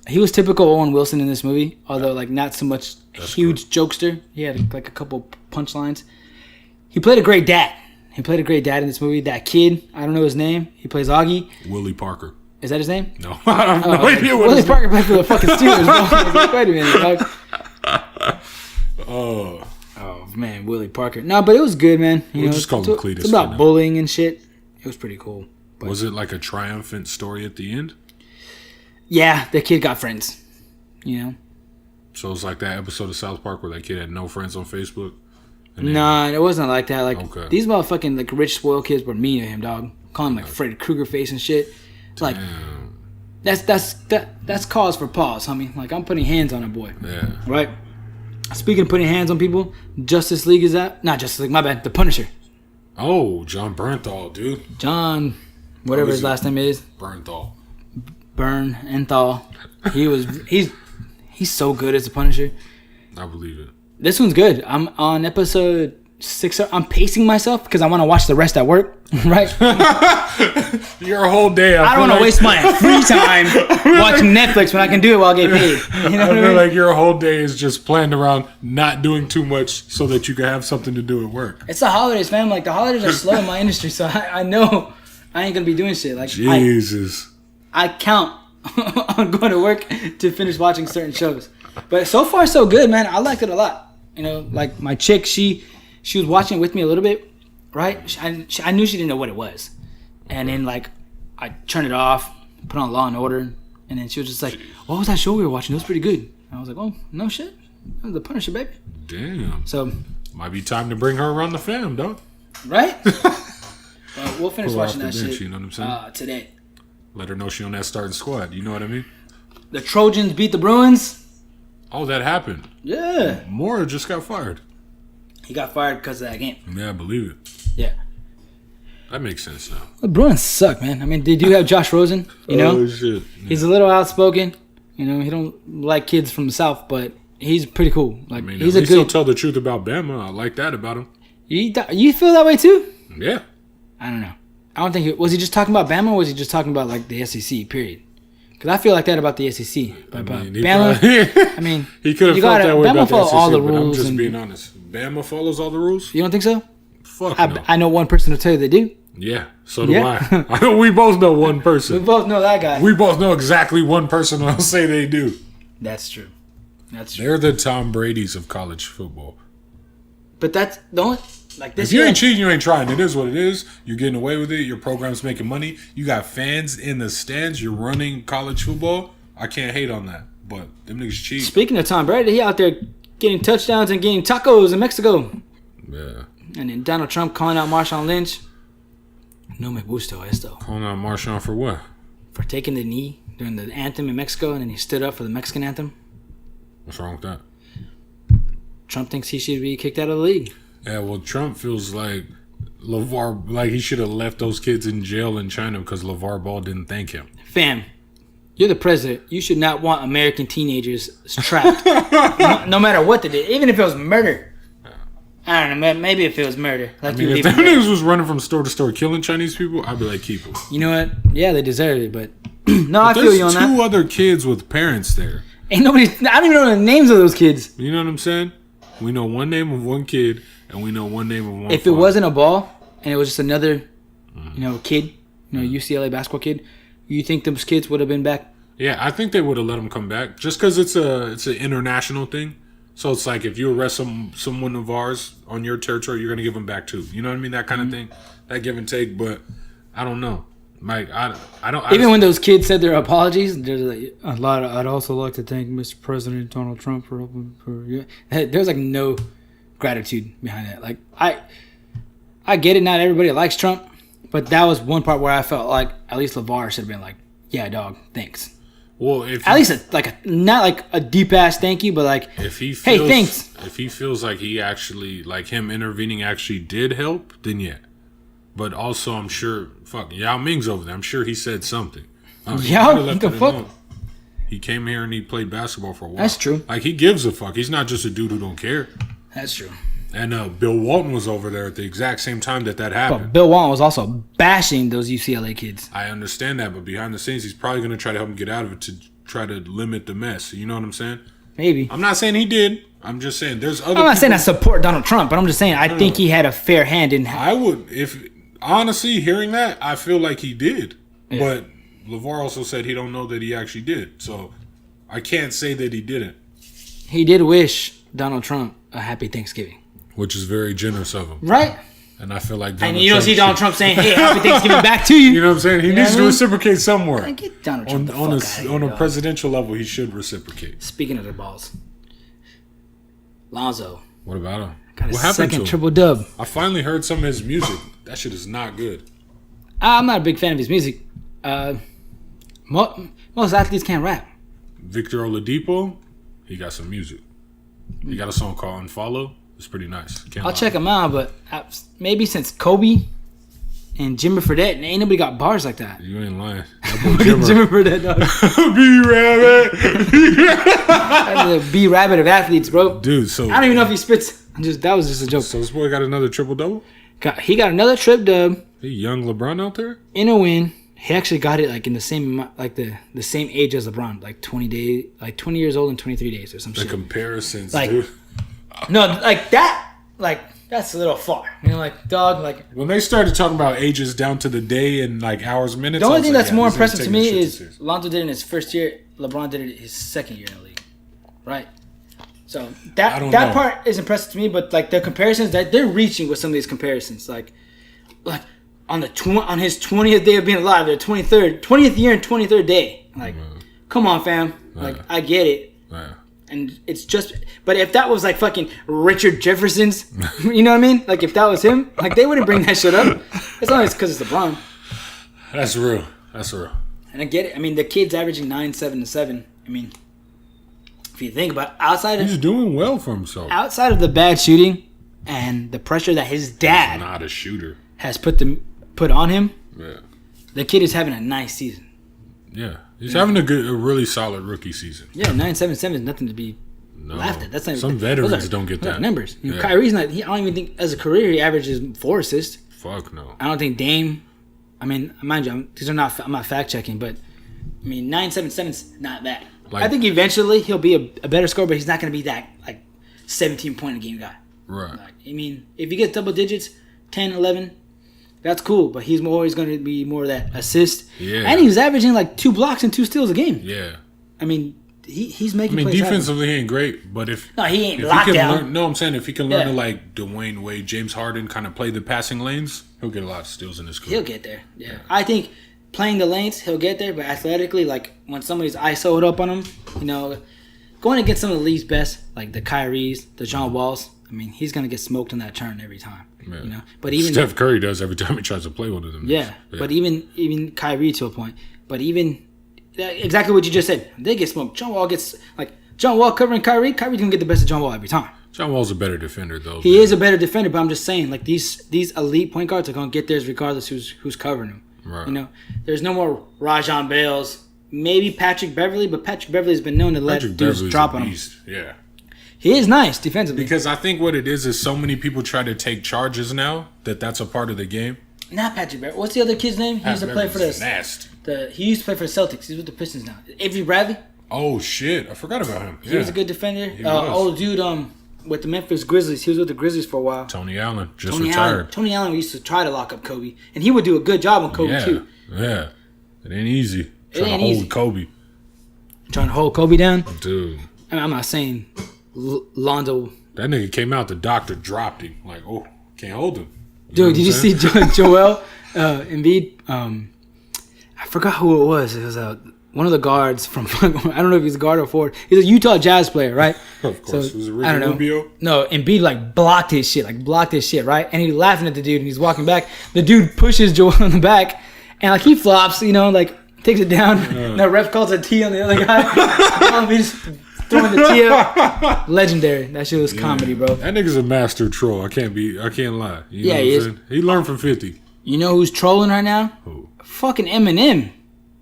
He was typical Owen Wilson in this movie, although like not so much huge jokester. He had like a couple punchlines. He played a great dad. He played a great dad in this movie. That kid, I don't know his name. He plays Augie. Willie Parker. Is that his name? No, I have no idea what Willie Parker played for the fucking Steelers, bro. Wait a minute, dog. Oh man, Willie Parker. No, but it was good, man. We'll just call him Cletus. It's about bullying and shit. It was pretty cool. But was it like a triumphant story at the end? Yeah, the kid got friends. You know. So it's like that episode of South Park where that kid had no friends on Facebook. Nah, it wasn't like that. Like these motherfucking like rich spoiled kids were mean to him, dog. Calling him like Freddy Krueger face and shit. Like that's cause for pause, homie. Like I'm putting hands on a boy. Yeah. Right. Speaking of putting hands on people, Justice League is out. Not Justice League, my bad. The Punisher. Oh, John Bernthal, dude. John, whatever his last name is. Bernthal. Bernthal. He's so good as the Punisher. I believe it. This one's good. I'm on episode 6. I'm pacing myself because I want to watch the rest at work. Right? Your whole day. I don't want to waste my free time watching Netflix when I can do it while I get paid. You know I feel like your whole day is just planned around not doing too much so that you can have something to do at work. It's the holidays, fam. Like the holidays are slow in my industry, so I know I ain't gonna be doing shit. Like Jesus, I count on going to work to finish watching certain shows. But so far so good, man. I liked it a lot. You know, like my chick, she was watching it with me a little bit, right? I knew she didn't know what it was. And then, like, I turned it off, put on Law and Order, and then she was just like, what was that show we were watching? It was pretty good. And I was like, oh, no shit. That was The Punisher, baby. Damn. So, might be time to bring her around the fam, dog. Right? Well, we'll finish watching that bench, shit you know what I'm saying? Today. Let her know she on that starting squad. You know what I mean? The Trojans beat the Bruins. Oh, that happened. Yeah. Moore just got fired. He got fired because of that game. Yeah, I believe it. Yeah. That makes sense now. The Bruins suck, man. I mean, they do have Josh Rosen, you know? Oh, shit. Yeah. He's a little outspoken. You know, he don't like kids from the South, but he's pretty cool. Like, he's at least he'll tell the truth about Bama. I like that about him. You feel that way, too? Yeah. I don't know. I don't think was he just talking about Bama or was he just talking about, like, the SEC, period? Because I feel like that about the SEC. But Bama, I mean, he could have felt that way about the SEC, all the but rules. I'm just being honest. Bama follows all the rules? You don't think so? Fuck no. I know one person to tell you they do. Yeah, so do I. I know we both know one person. We both know that guy. We both know exactly one person that'll say they do. That's true. They're the Tom Brady's of college football. But that's the only... Like this if you ain't cheating, you ain't trying. It is what it is. You're getting away with it. Your program's making money. You got fans in the stands. You're running college football. I can't hate on that. But them niggas cheat. Speaking of Tom Brady, he out there getting touchdowns and getting tacos in Mexico. Yeah. And then Donald Trump calling out Marshawn Lynch. No me gusta esto. Calling out Marshawn for what? For taking the knee during the anthem in Mexico, and then he stood up for the Mexican anthem. What's wrong with that? Trump thinks he should be kicked out of the league. Yeah, well, Trump feels like LeVar, like he should have left those kids in jail in China because LeVar Ball didn't thank him. Fam, you're the president. You should not want American teenagers trapped. no matter what they did, even if it was murder. I don't know, maybe if it was murder. Like, I mean, if them niggas was running from store to store killing Chinese people, I'd be like, keep them. You know what? Yeah, they deserve it, but no, I feel you on that. There's two other kids with parents there. Ain't nobody. I don't even know the names of those kids. You know what I'm saying? We know one name of one kid, and we know one name of one. If it wasn't a ball and it was just another, kid, UCLA basketball kid, you think those kids would have been back Yeah, I think they would have let him come back just because it's an international thing. So it's like if you arrest someone of ours on your territory, you're gonna give them back too. You know what I mean? That kind of thing, that give and take. But I don't know. Like I don't. Even when those kids said their apologies, there's like a lot. I'd also like to thank Mr. President Donald Trump for there's like no gratitude behind that. Like I get it. Not everybody likes Trump, but that was one part where I felt like at least LeVar should have been like, "Yeah, dog, thanks." Well, if at least not like a deep ass thank you, but like, if he feels, hey, thanks. If he feels like he actually like him intervening actually did help, then yeah. But also, I'm sure, Yao Ming's over there. I'm sure he said something. Yao, what the fuck? He came here and he played basketball for a while. That's true. Like, he gives a fuck. He's not just a dude who don't care. That's true. And Bill Walton was over there at the exact same time that happened. But Bill Walton was also bashing those UCLA kids. I understand that, but behind the scenes, he's probably going to try to help him get out of it to try to limit the mess. You know what I'm saying? Maybe. I'm not saying he did. I'm just saying there's other. I'm not saying I support Donald Trump, but I'm just saying I think he had a fair hand in. I would, if honestly hearing that, I feel like he did. Yeah. But LeVar also said he don't know that he actually did, so I can't say that he didn't. He did wish Donald Trump a happy Thanksgiving, which is very generous of him, right? And I feel like Donald and you don't see Donald Trump saying, "Hey, happy Thanksgiving back to you." You know what I'm saying? He needs to reciprocate somewhere. I get Donald Trump on a presidential level. He should reciprocate. Speaking of the balls, Lonzo. What about him? Got what happened to him? Second triple dub. I finally heard some of his music. That shit is not good. I'm not a big fan of his music. Most athletes can't rap. Victor Oladipo, he got some music. He got a song called Unfollow. It's pretty nice. I'll check him out, but maybe since Kobe and Jimmy Fredette, ain't nobody got bars like that. You ain't lying. That boy Jimmy Fredette, dog. B-Rabbit. B-Rabbit of athletes, bro. Dude, so... I don't even know if he spits. That was just a joke. So this boy got another triple-double? He got another trip dub. Hey, young LeBron out there? In a win. He actually got it like in the same the same age as LeBron, like 20 years old and 23 days or some shit. The comparisons, like, dude. No, like that, like that's a little far. You know, like dog, like when they started talking about ages down to the day and like hours, minutes. The only thing that's more impressive to me is Lonzo did it in his first year. LeBron did it his second year in the league, right? So that part is impressive to me, but like the comparisons that they're reaching with some of these comparisons, like on his 20th day of being alive, the 20th year and 23rd day. Like, come on, fam. Like, I get it. And it's just, but if that was like fucking Richard Jefferson's, you know what I mean? Like, if that was him, like, they wouldn't bring that shit up. It's not because it's LeBron. That's real. That's real. And I get it. I mean, the kid's averaging 9, 7, and 7. I mean, if you think about it, he's doing well for himself. Outside of the bad shooting and the pressure that his dad he's not a shooter has put on him, yeah, the kid is having a nice season. Yeah, he's having a really solid rookie season. Yeah, 9.77 is nothing to be laughed at. That's not some veterans don't get that numbers. Yeah. Kyrie's not. I don't even think as a career he averages 4 assists. Fuck no. I don't think Dame. I mean, mind you, I'm not fact checking, but I mean 9.77 is not bad. Like, I think eventually he'll be a better scorer, but he's not going to be that like 17-point a game guy. Right. Like, I mean, if he gets double digits, 10, 11. That's cool, but he's always going to be more of that assist. Yeah. And he was averaging like 2 blocks and 2 steals a game. Yeah. I mean, he's making plays. Defensively he ain't great, but if he ain't locked down. I'm saying if he can learn to like Dwayne Wade, James Harden, kind of play the passing lanes, he'll get a lot of steals in his career. He'll get there. Yeah. I think playing the lanes, he'll get there, but athletically, like when somebody's ISO'd up on him, you know, going against some of the league's best, like the Kyries, the John Walls, I mean, he's going to get smoked on that turn every time. Yeah. You know, but even Steph Curry does every time he tries to play one of them. Yeah, but even Kyrie to a point. But even exactly what you just said, they get smoked. John Wall covering Kyrie. Kyrie's gonna get the best of John Wall every time. John Wall's a better defender though. He is a better defender, but I'm just saying, like these elite point guards are gonna get theirs regardless who's covering them. Right. You know, there's no more Rajon Bales. Maybe Patrick Beverley, but Patrick Beverley's been known to let dudes drop on him. Yeah. He is nice defensively. Because I think what it is so many people try to take charges now that's a part of the game. Not Patrick Beverley. What's the other kid's name? He used to play for he used to play for the Celtics. He's with the Pistons now. Avery Bradley. Oh shit! I forgot about him. He was a good defender. Old dude with the Memphis Grizzlies. He was with the Grizzlies for a while. Tony Allen retired. Tony Allen used to try to lock up Kobe, and he would do a good job on Kobe too. Yeah, it ain't easy. Trying to hold Kobe. trying to hold Kobe down. Dude. I mean, I'm not saying Lonzo. That nigga came out, the doctor dropped him. Like, oh, can't hold him. Dude, did you see Joel Embiid? I forgot who it was. It was one of the guards from, I don't know if he's a guard or forward. He's a Utah Jazz player, right? Of course. So, was it Ricky Rubio? No, Embiid like blocked his shit, right? And he's laughing at the dude and he's walking back. The dude pushes Joel in the back and like he flops, like takes it down. And the ref calls a T on the other guy. He's just throwing the T up. Legendary. That shit was comedy, bro. That nigga's a master troll. I can't lie. You know he is. He learned from 50. You know who's trolling right now? Who? Fucking Eminem.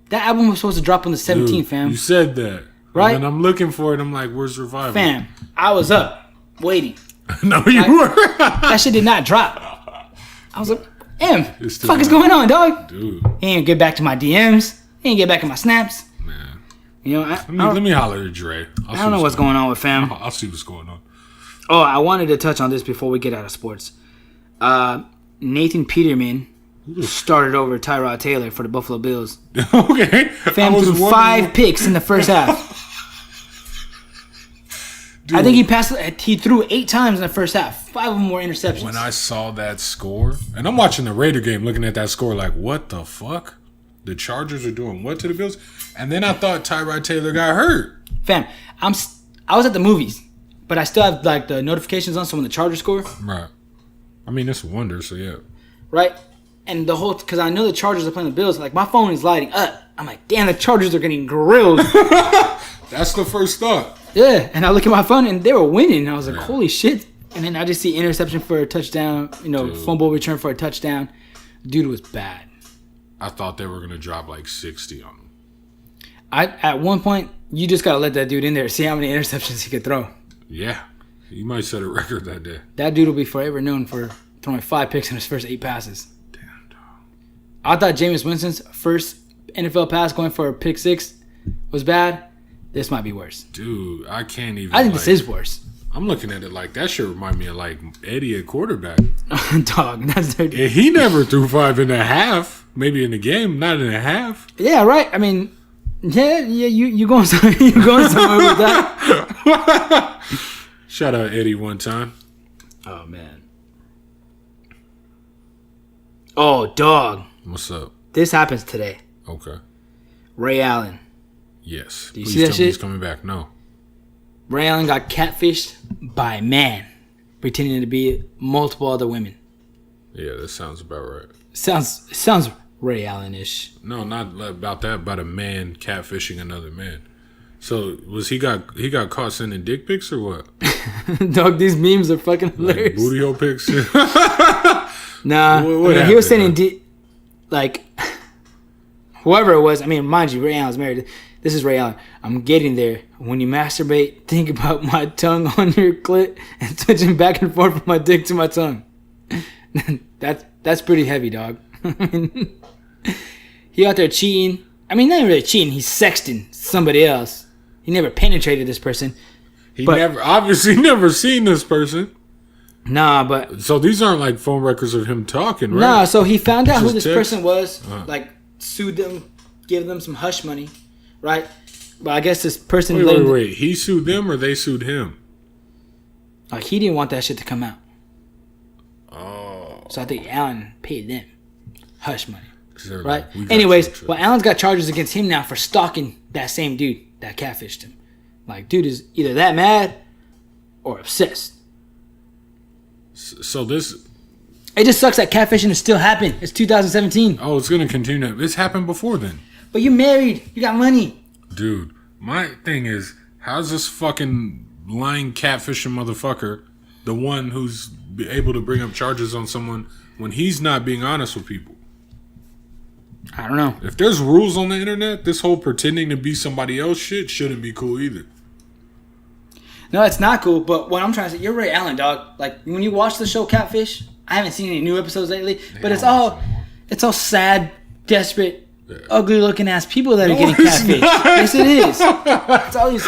That album was supposed to drop on the 17th, Dude, fam. You said that. Right? And I'm looking for it. I'm like, where's Revival? Fam, I was up, waiting. No, you were. That shit did not drop. I was like, what the fuck is not. going on, dog? Dude. He ain't get back to my DMs. He ain't get back to my snaps. Man. Let me holler at Dre. I don't know what's going on with fam. I'll see what's going on. Oh, I wanted to touch on this before we get out of sports. Nathan Peterman started over Tyrod Taylor for the Buffalo Bills. Okay. Fam threw 5 picks in the first half. Dude, I think he threw 8 times in the first half. 5 of them were interceptions. When I saw that score, and I'm watching the Raider game looking at that score like, what the fuck? The Chargers are doing what to the Bills? And then I thought Tyrod Taylor got hurt. Fam, I was at the movies, but I still have like the notifications on, so when the Chargers score. Right. I mean, it's a wonder, so yeah. Right? And because I know the Chargers are playing the Bills, like my phone is lighting up. I'm like, damn, the Chargers are getting grilled. That's the first thought. Yeah, and I look at my phone and they were winning. And I was like, holy shit. And then I just see interception for a touchdown, fumble return for a touchdown. Dude was bad. I thought they were going to drop like 60 on him. At one point, you just got to let that dude in there, see how many interceptions he could throw. Yeah. He might set a record that day. That dude will be forever known for throwing 5 picks in his first 8 passes. Damn, dog. I thought Jameis Winston's first NFL pass going for a pick 6 was bad. This might be worse. Dude, I can't even. I think this is worse. I'm looking at it like that should remind me of like Eddie at quarterback. Dog, that's dirty. Yeah, he never threw 5.5. Maybe in the game, not in a half. Yeah, right. I mean, you going somewhere with that. Shout out Eddie one time. Oh man. Oh, dog. What's up? This happens today. Okay. Ray Allen. Yes. Do you see that shit? He's coming back. No. Ray Allen got catfished by a man pretending to be multiple other women. Yeah, that sounds about right. Sounds Ray Allen-ish. No, not about that. About a man catfishing another man. So was he got caught sending dick pics or what? Dog, these memes are fucking hilarious. Like booty hole pics. Nah, he was sending whoever it was. I mean, mind you, Ray Allen's married. This is Ray Allen. I'm getting there. When you masturbate, think about my tongue on your clit and switching back and forth from my dick to my tongue. That's pretty heavy, dog. He out there cheating. I mean, not really cheating. He's sexting somebody else. He never penetrated this person. Obviously never seen this person. Nah, but so these aren't like phone records of him talking, right? Nah, so he found out who this text? person was, like sued them, give them some hush money, right? But I guess this person wait. He sued them or they sued him? Like he didn't want that shit to come out. Oh. So I think Allen paid them hush money. Right? Like, Anyways, Allen's got charges against him now for stalking that same dude that catfished him. Like, dude is either that mad or obsessed. So this... It just sucks that catfishing is still happening. It's 2017. Oh, it's going to continue. It's happened before then. But you're married. You got money. Dude, my thing is, how's this fucking lying catfishing motherfucker the one who's able to bring up charges on someone when he's not being honest with people? I don't know. If there's rules on the internet, this whole pretending to be somebody else shit shouldn't be cool either. No, it's not cool, but what I'm trying to say, you're Ray Allen, dog. Like, when you watch the show Catfish, I haven't seen any new episodes lately, but it's all sad, desperate, ugly-looking ass people that are getting catfished. Yes, it is. It's all these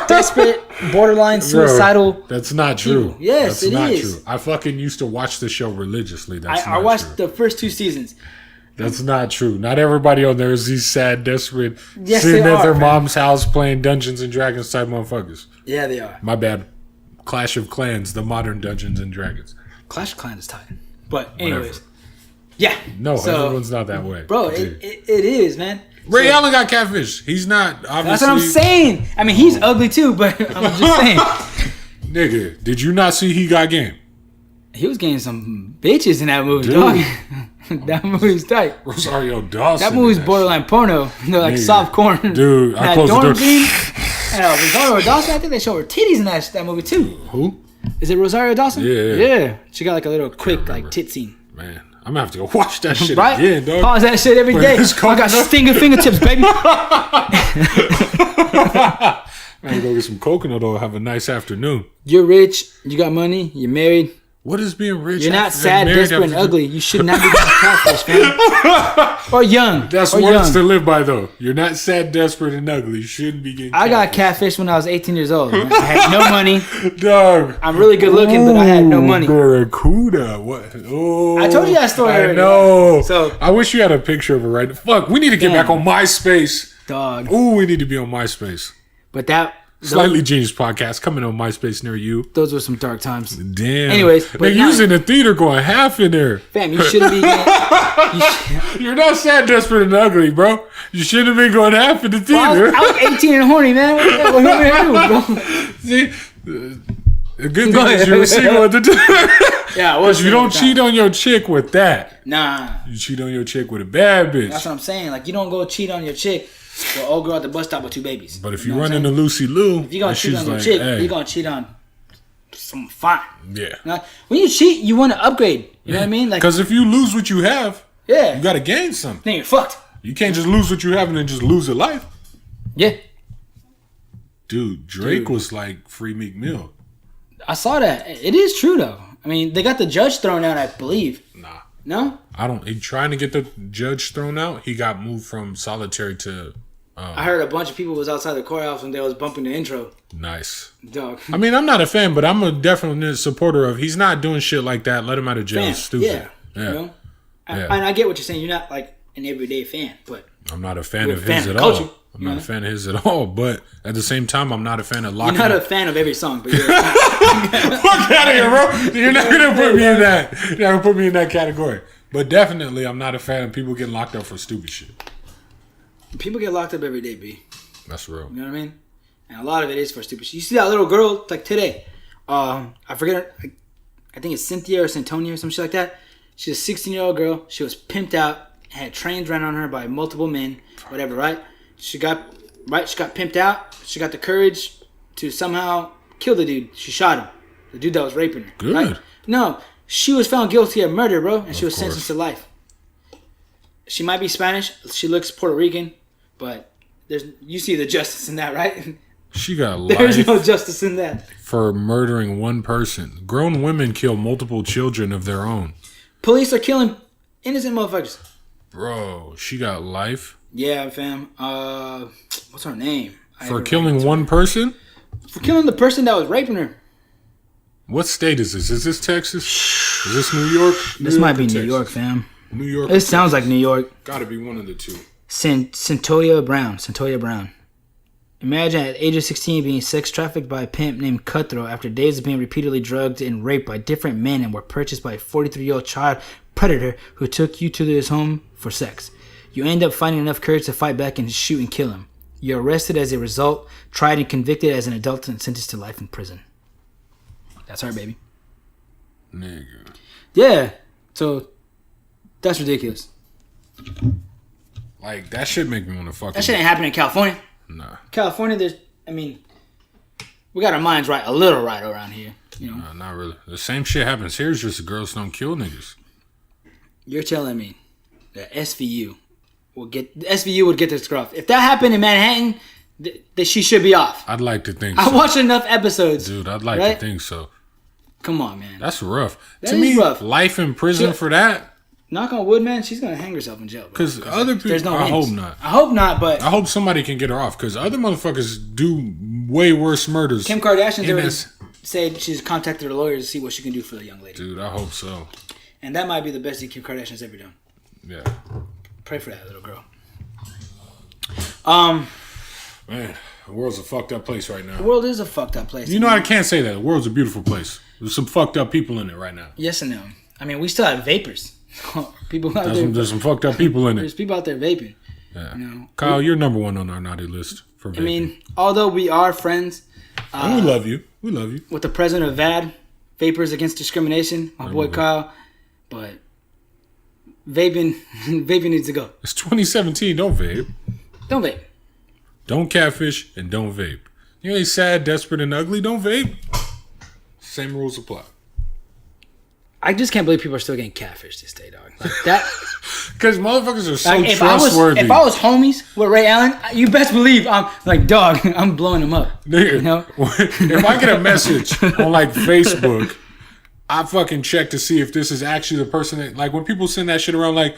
desperate, borderline, suicidal. Bro, that's not true. People. Yes, that's not is. true. I fucking used to watch the show religiously. I watched the first 2 seasons. That's not true. Not everybody on there is these sad, desperate, Yes, sitting they at their are, mom's house playing Dungeons and Dragons type motherfuckers. Yeah, they are. My bad. Clash of Clans, the modern Dungeons and Dragons. Clash of Clans is tight. But anyways. Yeah. No, everyone's not that way. Bro, it is, man. Ray Allen got catfish. He's not, obviously. That's what I'm saying. I mean, he's ugly too, but I'm just saying. Nigga, did you not see He Got Game? He was getting some bitches in that movie, dog. That movie's tight. Rosario Dawson. That movie's borderline porno. They're like soft corn. Dude, I closed the door. And Rosario Dawson, I think they show her titties in that movie too. Who? Is it Rosario Dawson? Yeah. She got like a little quick like tit scene. Man, I'm gonna have to go watch that shit right? again, dog. Pause that shit every day. I got stinger fingertips, baby. I'm gonna go get some coconut oil. Have a nice afternoon. You're rich. You got money. You're married. What is being rich? You're not sad, desperate, and ugly. You should not be catfish, man. Or young. That's words to live by, though. You're not sad, desperate, and ugly. You shouldn't be getting I got catfish when I was 18 years old. Man. I had no money. Dog. I'm really good looking, but I had no money. Barracuda. What? Oh, I told you that story already. I know. So I wish you had a picture of it right. Fuck, we need to get back on MySpace. Dog. Ooh, we need to be on MySpace. But that... Slightly Genius podcast coming on MySpace near you. Those were some dark times. Damn. Anyways, they're using the theater going half in there. Fam, you shouldn't be. You're not sad, desperate, and ugly, bro. You shouldn't have been going half in the theater. Well, I was 18 and horny, man. What am I gonna do, bro? See, the good thing is you were single at the time. Yeah, I was. You don't cheat on your chick with that. Nah. You cheat on your chick with a bad bitch. That's what I'm saying. Like, you don't go cheat on your chick. The old girl at the bus stop with 2 babies. But if you run into Lucy Lou, if you're gonna cheat on your chick, you're gonna cheat on someone fine. Yeah. Now, when you cheat, you want to upgrade. You know what I mean? Like, because if you lose what you have, you gotta gain something. Then you're fucked. You can't just lose what you have and then just lose a life. Yeah. Dude, Drake was like Free Meek Mill. I saw that. It is true though. I mean, they got the judge thrown out, I believe. Nah. No? He trying to get the judge thrown out. He got moved from solitary to... I heard a bunch of people was outside the courthouse when they was bumping the intro. Nice. Dog. I mean, I'm not a fan, but I'm a definite supporter of he's not doing shit like that. Let him out of jail. It's stupid. Yeah. You know? And I get what you're saying. You're not like an everyday fan, but... I'm not a fan of his at all. I'm not a fan of his at all, but at the same time, I'm not a fan of locking You're not a fan of every song, but you're a fan. Fuck out of here, bro. You're not going to put me in that. You're not going to put me in that category. But definitely, I'm not a fan of people getting locked up for stupid shit. People get locked up every day, B. That's real. You know what I mean? And a lot of it is for stupid shit. You see that little girl, like today. I forget her. I think it's Cynthia or Santonia or some shit like that. She's a 16-year-old girl. She was pimped out. Had trains ran on her by multiple men. Whatever, right? She got pimped out. She got the courage to somehow kill the dude. She shot him. The dude that was raping her. Good. Right? No. She was found guilty of murder, bro. And she was sentenced to life. She might be Spanish. She looks Puerto Rican. But you see the justice in that, right? She got life. There's no justice in that. For murdering one person. Grown women kill multiple children of their own. Police are killing innocent motherfuckers. Bro, she got life? Yeah, fam. What's her name? For killing one person? For killing the person that was raping her. What state is this? Is this Texas? Is this New York? This might be New York, fam. New York. It sounds like New York. Gotta be one of the two. Santoya Brown. Imagine at the age of 16 being sex trafficked by a pimp named Cutthroat after days of being repeatedly drugged and raped by different men and were purchased by a 43-year-old child predator who took you to his home for sex. You end up finding enough courage to fight back and shoot and kill him. You're arrested as a result, tried and convicted as an adult and sentenced to life in prison. That's her, baby. Nigga. Yeah. So, that's ridiculous. Like, that shit make me want to fuck. That shit ain't happening in California. Nah. California, we got our minds a little right around here. You know? No, not really. The same shit happens here. It's just girls don't kill niggas. You're telling me that SVU would get this girl off. If that happened in Manhattan, she should be off. I'd like to think I watched enough episodes. Dude, I'd like to think so. Come on, man. That's rough. To me, rough. Life in prison for that? Knock on wood, man. She's going to hang herself in jail. Because other people... I hope not. I hope not, but... I hope somebody can get her off. Because other motherfuckers do way worse murders. Kim Kardashian's already said she's contacted her lawyers to see what she can do for the young lady. Dude, I hope so. And that might be the best thing Kim Kardashian's ever done. Yeah. Pray for that little girl. Man, the world's a fucked up place right now. The world is a fucked up place. You know, I can't say that. The world's a beautiful place. There's some fucked up people in it right now. Yes and no. I mean, we still have vapors. People out there. There's some fucked up people in it. There's people out there vaping. Yeah. You know? Kyle, you're number one on our naughty list for vaping. I mean, although we are friends. And we love you. We love you. With the president of VAD, Vapors Against Discrimination, my boy Kyle. But vaping needs to go. It's 2017. Don't vape. Don't vape. Don't catfish and don't vape. You ain't sad, desperate, and ugly. Don't vape. Same rules apply. I just can't believe people are still getting catfished this day, dog. Like that. Because motherfuckers are so like, trustworthy. If I was homies with Ray Allen, you best believe I'm like, dog, I'm blowing him up. Nigga, you know? If I get a message on like Facebook, I fucking check to see if this is actually the person that, like, when people send that shit around, like,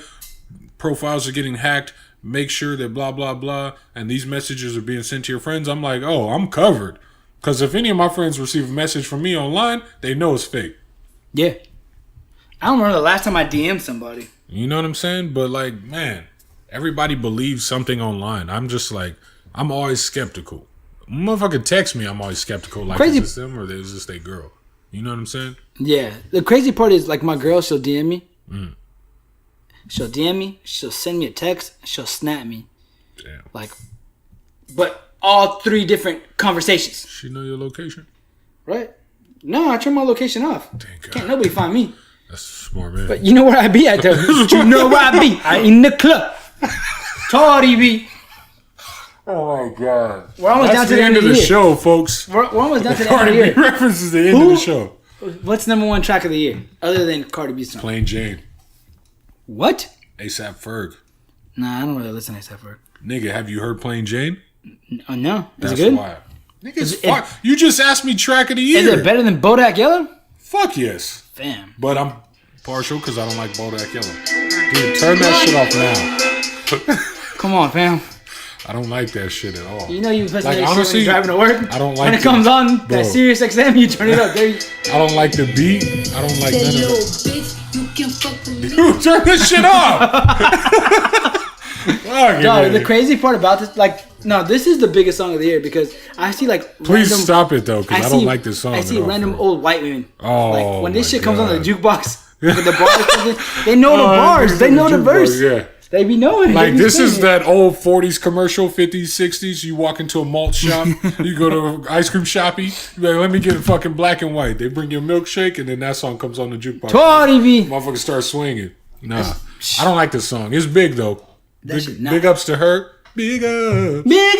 profiles are getting hacked, make sure that blah, blah, blah, and these messages are being sent to your friends, I'm like, oh, I'm covered. Because if any of my friends receive a message from me online, they know it's fake. Yeah. I don't remember the last time I DM'd somebody. You know what I'm saying? But, like, man, everybody believes something online. I'm just like, I'm always skeptical. Motherfucker text me, I'm always skeptical. Like, Crazy. is this them or is this their girl? You know what I'm saying? Yeah. The crazy part is, like, my girl, she'll DM me. She'll DM me. She'll send me a text. She'll snap me. Damn. Like, but all 3 different conversations. She know your location? Right? No, I turn my location off. Thank God. Can't nobody find me. That's a smart man. But you know where I be at, though. You know where I be. I in the club. cardi-b. Oh my God. We're almost down to the end of the year. show, folks. We're almost down to the end of the year. Cardi-b references the end of the show. What's #1 track of the year? Other than Cardi-B's song. Plain Jane. What? ASAP Ferg. Nah, I don't really listen to ASAP Ferg. Nigga, have you heard Plain Jane? No. Is That's it good? Why. Nigga, you just asked me track of the year. Is it better than Bodak Yellow? Fuck yes. Fam. But I'm partial because I don't like Bodak Yellow. Dude, turn that shit off now. Come on, fam. I don't like that shit at all. You know you listen Like, to that honestly, shit when you're driving to work? I don't like when it the- comes on, Bro. that Sirius XM, you turn it up. There you... I don't like the beat. I don't like none of it. Bitch, you can fuck with me. Dude, turn this shit off. Dog, the crazy part about this, like, no, this is the biggest song of the year because I see, like, Please random, stop it, though, because I don't like this song. I see at all, random bro. old white women. Oh, like, when this my shit comes on the God. jukebox, with the bars, they know the bars. They know the verse. Yeah. They be knowing. Like, They be this is singing. that old 40s commercial, 50s, 60s. You walk into a malt shop, you go to an ice cream shoppy, you be like, let me get fucking black and white. They bring you a milkshake, and then that song comes on the jukebox. cardi-b. Motherfuckers start swinging. Nah, I don't like this song. It's big, though. shit Big ups to her. Big ups. Big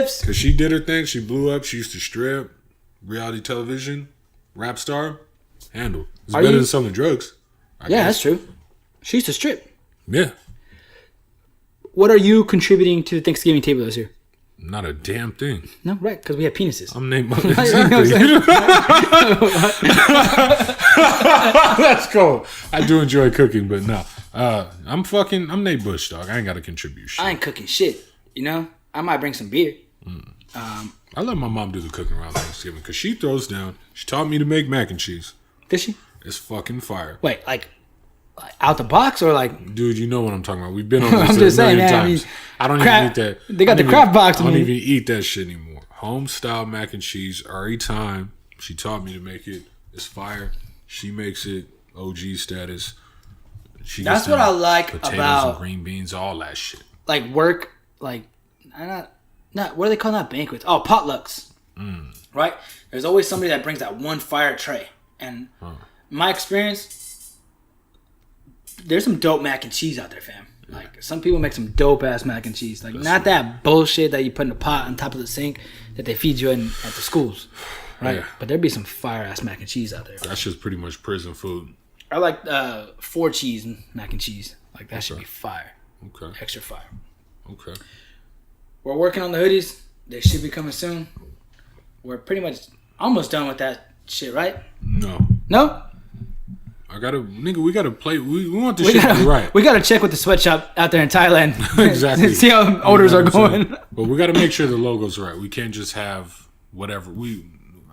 ups. Because she did her thing. She blew up. She used to strip. Reality television. Rap star. Handle. It's better than selling drugs. I Yeah, guess. that's true. She used to strip. Yeah. What are you contributing to the Thanksgiving table this year? Not a damn thing. No, right, because we have penises. I'm named. You know what I'm saying? That's cool. I do enjoy cooking, but no. I'm Nate Busch, dog. I ain't got to contribute shit. I ain't cooking shit. You know, I might bring some beer. I let my mom do the cooking around Thanksgiving because she throws down. She taught me to make mac and cheese. Did she? It's fucking fire. Wait, like out the box or like? Dude, you know what I'm talking about. We've been on this I'm a just saying, million man, times. I don't crap- even eat that. they got I don't the crap box I don't in even eat that shit anymore. Home style mac and cheese every time. She taught me to make it. It's fire. She makes it OG status. She That's gets what them I like potatoes about and green beans, all that shit. like work, like not what do they call that banquets? Oh, potlucks. Right? There's always somebody that brings that one fire tray, and my experience, there's some dope mac and cheese out there, fam. Like some people make some dope ass mac and cheese, like not that bullshit that you put in a pot on top of the sink that they feed you in at the schools, right? Yeah. But there'd be some fire ass mac and cheese out there. That's just pretty much prison food. I like 4 cheese mac and cheese. Like that should be fire, Okay. extra fire. Okay. We're working on the hoodies. They should be coming soon. We're pretty much almost done with that shit, right? No. No? We gotta play. We want this shit to be right. We gotta check with the sweatshop out there in Thailand. Exactly. See how orders You know are what I'm going. saying? But we gotta make sure the logo's right. We can't just have whatever.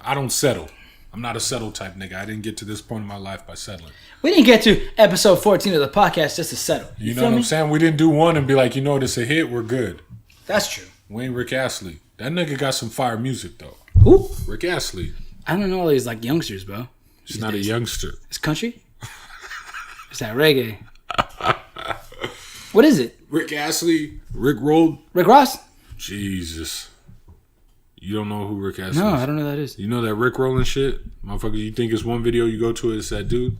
I don't settle. I'm not a settle type nigga. I didn't get to this point in my life by settling. We didn't get to episode 14 of the podcast just to settle. You know what I'm saying? We didn't do one and be like, you know, this a hit. We're good. That's true. We ain't Rick Astley. That nigga got some fire music though. Who? Rick Astley. I don't know all these like youngsters, bro. He's not a youngster. It's country. It's that reggae. What is it? Rick Astley. Rick Rolled. Rick Ross? Jesus. You don't know who Rick Astley is? No, I don't know who that is. You know that Rick rolling shit? Motherfucker, you think it's one video you go to, it's that dude?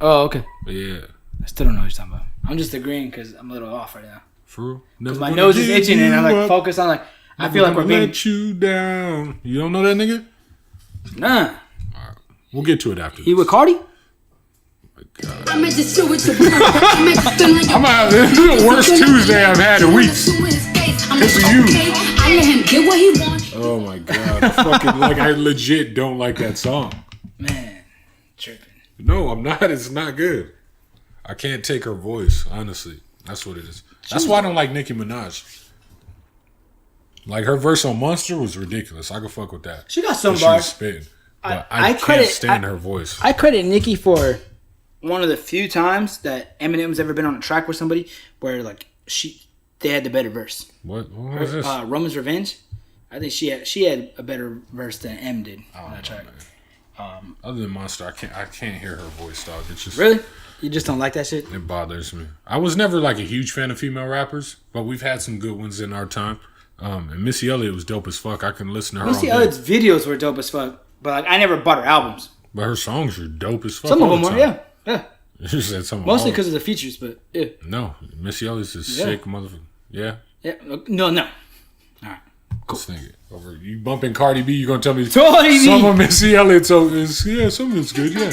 Oh, okay. But yeah. I still don't know what you're talking about. I'm just agreeing because I'm a little off right now. For real? Because my nose is itching and I'm like focused on like, I feel like we're being... let you down. You don't know that nigga? Nah. All right. We'll get to it after He this. with Cardi? I'm at the show with your I'm I'm out. This is the worst Tuesday I've had in weeks. It's you. I let him get what he wants. Oh my god. Fucking like I legit don't like that song. Man. Tripping. No, I'm not. It's not good. I can't take her voice, honestly. That's what it is. That's why I don't like Nicki Minaj. Like her verse on Monster was ridiculous. I could fuck with that. She got some She was bars. spitting. But I can't stand her voice. I credit Nicki for one of the few times that Eminem's ever been on a track with somebody where like they had the better verse. What was this? Roman's Revenge. I think she had a better verse than M did on that track. Other than Monster, I can't hear her voice, dog. It's just Really? You just don't like that shit? It bothers me. I was never like a huge fan of female rappers, but we've had some good ones in our time. And Missy Elliott was dope as fuck. I can listen to her. Missy Elliott's videos were dope as fuck, but like I never bought her albums. But her songs are dope as fuck. Some of all them the were, time. yeah. You said some Mostly because of the features, but yeah. No, Missy Elliott's a sick motherfucker. Yeah. Yeah. No. All right. Cool. Let's think it over. You bumping Cardi B? You gonna tell me Cardi B. some of Missy Elliott's some of it's good. Yeah.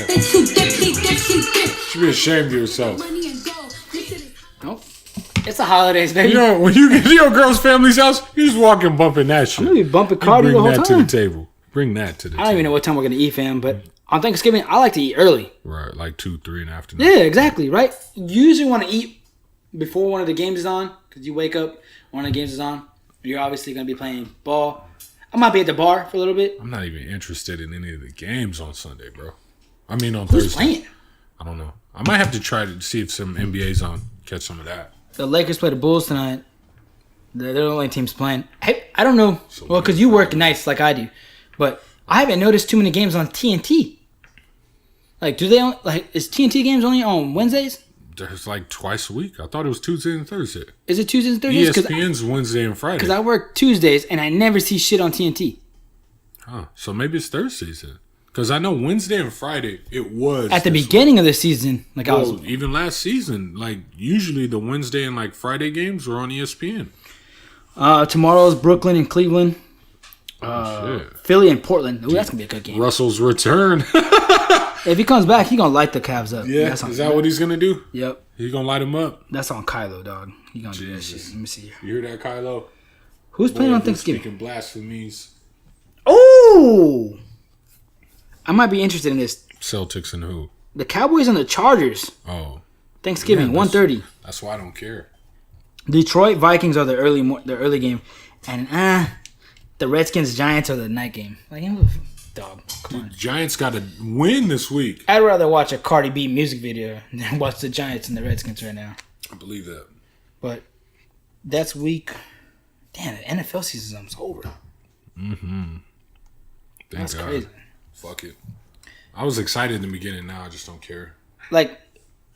Should be ashamed of yourself. Nope. It's the holidays, baby. You know, when you get to your girl's family's house, you just walking bumping that shit. I'm gonna be bumping Cardi the Bring whole that time. to the table. Bring that to the table. I don't even know what time we're gonna eat, fam, but on Thanksgiving, I like to eat early. Right, like 2, 3 in the afternoon. Yeah, exactly, right? You usually want to eat before one of the games is on, because you wake up, one of the games is on. You're obviously going to be playing ball. I might be at the bar for a little bit. I'm not even interested in any of the games on Sunday, bro. I mean on Who's Thursday. playing? I don't know. I might have to try to see if some NBA's on. Catch some of that. The Lakers play the Bulls tonight. They're the only teams playing. I don't know. Well, because you work nights like I do. But I haven't noticed too many games on TNT. Like, is TNT games only on Wednesdays? There's like twice a week. I thought it was Tuesday and Thursday. Is it Tuesdays and Thursdays? ESPN's Wednesday and Friday. Because I work Tuesdays and I never see shit on TNT. Huh. So maybe it's Thursdays then. Because I know Wednesday and Friday, it was. At the beginning of the season. Even last season, like usually the Wednesday and like Friday games were on ESPN. Tomorrow's Brooklyn and Cleveland. Shit. Philly and Portland. Ooh, that's going to be a good game. Russell's return. If he comes back, he going to light the Cavs up. Yeah, is that what he's going to do? Yep. He's going to light them up? That's on Kylo, dog. He going to do that shit. Let me see. You hear that, Kylo? Who's playing on Thanksgiving? Speaking blasphemies. Oh! I might be interested in this. Celtics and who? The Cowboys and the Chargers. Oh. Thanksgiving, 1:30. That's why I don't care. Detroit Vikings are the early game. And the Redskins Giants are the night game. Like, dog, come on. Giants got to win this week. I'd rather watch a Cardi B music video than watch the Giants and the Redskins right now. I believe that. But that's week. Damn, the NFL season's almost over. Mm-hmm. That's crazy. Fuck it. I was excited in the beginning. Now I just don't care. Like,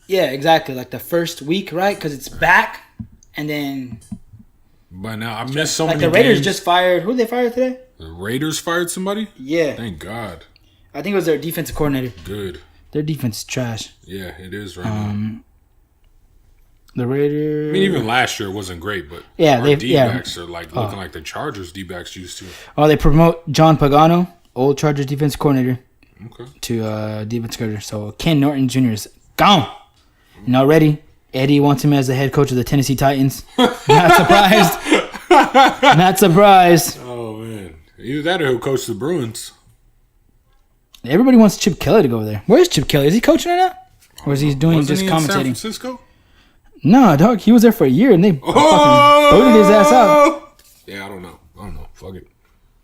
yeah, exactly. Like the first week, right? Because it's back, and then. But now I missed so like many the Raiders games. just fired. Who did they fire today? The Raiders fired somebody? Yeah. Thank God. I think it was their defensive coordinator. Good. Their defense is trash. Yeah, it is right now. The Raiders. I mean, even last year it wasn't great, but yeah, our D-backs are like looking like the Chargers D-backs used to. Oh, they promote John Pagano, old Chargers defense coordinator, to defense coordinator. So Ken Norton Jr. is gone. And already, Eddie wants him as the head coach of the Tennessee Titans. Not surprised. Not surprised. Oh, man. Either that or he'll coach the Bruins. Everybody wants Chip Kelly to go over there. Where's Chip Kelly? Is he coaching right now? Or is he doing Wasn't just he commentating? in San Francisco? No, dog. He was there for a year and they fucking booted his ass out. Yeah, I don't know. Fuck it.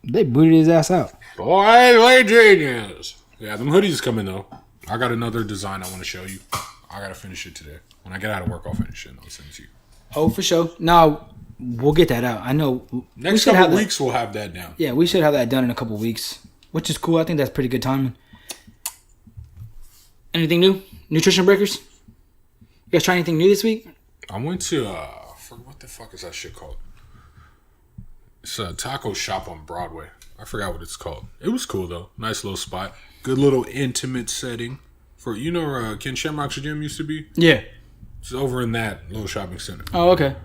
They booted his ass out. Boy, way genius. Yeah, them hoodies coming though. I got another design I want to show you. I gotta finish it today. When I get out of work, I'll finish it and I'll send it to you. Oh, for sure. No, we'll get that out. I know. Next couple weeks, we'll have that down. Yeah, we should have that done in a couple weeks, which is cool. I think that's pretty good timing. Anything new? Nutrition breakers? You guys try anything new this week? I went to what the fuck is that shit called? It's a taco shop on Broadway. I forgot what it's called. It was cool though. Nice little spot. Good little intimate setting. For where Ken Shamrock's gym used to be? Yeah. It's over in that little shopping center. Oh, okay.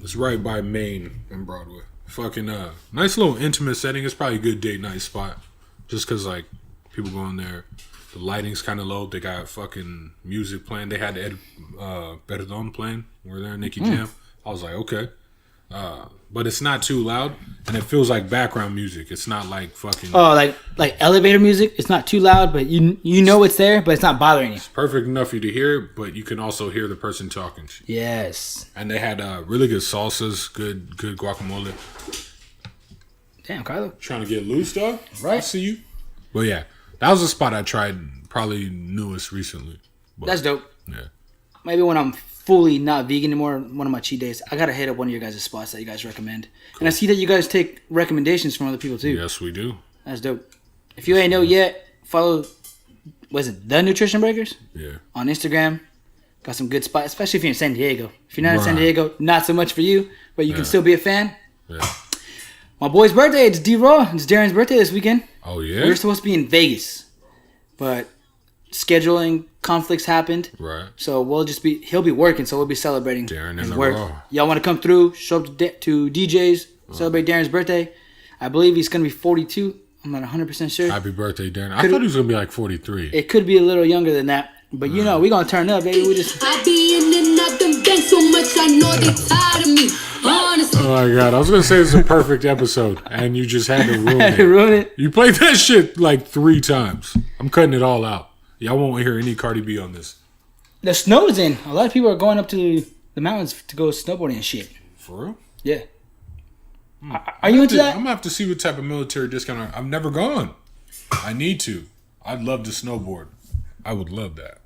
It's right by Main and Broadway. Fucking nice little intimate setting. It's probably a good date night spot. Just cause like people go in there. The lighting's kind of low. They got fucking music playing. They had Ed Perdón playing. We're there, Nicky Jam. I was like, okay. But it's not too loud, and it feels like background music. It's not like fucking... Oh, like elevator music? It's not too loud, but you know it's there, but it's not bothering you. It's perfect enough for you to hear, but you can also hear the person talking. Yes. And they had really good salsas, good guacamole. Damn, Kylo. Trying to get loose, dog? Right. I see you. But yeah, that was a spot I tried probably newest recently. But, that's dope. Yeah. Maybe when I'm fully not vegan anymore, one of my cheat days, I gotta hit up one of your guys' spots that you guys recommend. Cool. And I see that you guys take recommendations from other people too. Yes, we do. That's dope. If you ain't know yet, follow, The Nutrition Breakers? Yeah. On Instagram. Got some good spots, especially if you're in San Diego. If you're not in San Diego, not so much for you, but you can still be a fan. Yeah. My boy's birthday, it's D-Raw. It's Darren's birthday this weekend. Oh, yeah? We were supposed to be in Vegas, but scheduling conflicts happened. Right. So he'll be working, so we'll be celebrating Darren his in the work. Raw. Y'all want to come through, show up to DJ's, celebrate Darren's birthday. I believe he's going to be 42. I'm not 100% sure. Happy birthday, Darren. I thought he was going to be like 43. It could be a little younger than that. But we're going to turn up, baby. I be in and out them banks so much I know they tired of me. Honestly. Oh my God. I was going to say it's a perfect episode, and you just had to ruin it. You played that shit like 3 times. I'm cutting it all out. Y'all won't hear any Cardi B on this. The snow's in. A lot of people are going up to the mountains to go snowboarding and shit. For real? Yeah. Are you into that? I'm going to have to see what type of military discount. I've never gone. I need to. I'd love to snowboard. I would love that.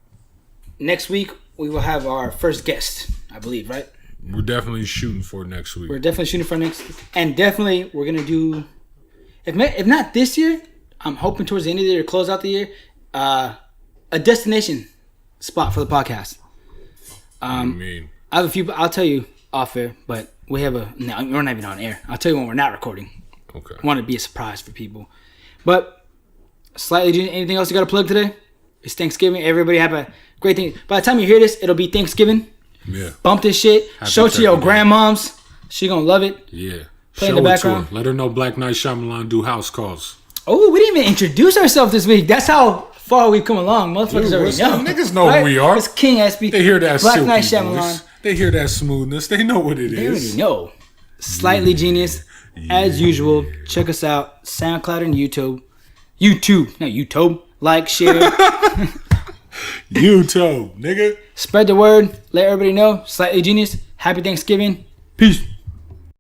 Next week, we will have our first guest, I believe, right? We're definitely shooting for next week. We're definitely shooting for next week. And definitely, we're going to do, if not this year, I'm hoping towards the end of the year, close out the year, a destination spot for the podcast. What do you mean? I have a few, I'll tell you off air, but we have no, we're not even on air. I'll tell you when we're not recording. Okay. I want it to be a surprise for people. But, slightly, anything else you got to plug today? It's Thanksgiving. Everybody have a great thing. By the time you hear this, it'll be Thanksgiving. Yeah. Bump this shit. Show it to your grandmoms. She gonna love it. Yeah. Play in the background. Let her know Black Night Shyamalan do house calls. Oh, we didn't even introduce ourselves this week. That's how far we've come along. Motherfuckers already know. Niggas know who we are. It's King Espy. They hear that Black Night silky Shyamalan. voice. They hear that smoothness. They know what it They is. already know. Slightly Genius. As usual. Check us out. SoundCloud and YouTube. Not YouTube. Like, share. YouTube, nigga. Spread the word. Let everybody know. Slightly Genius. Happy Thanksgiving. Peace.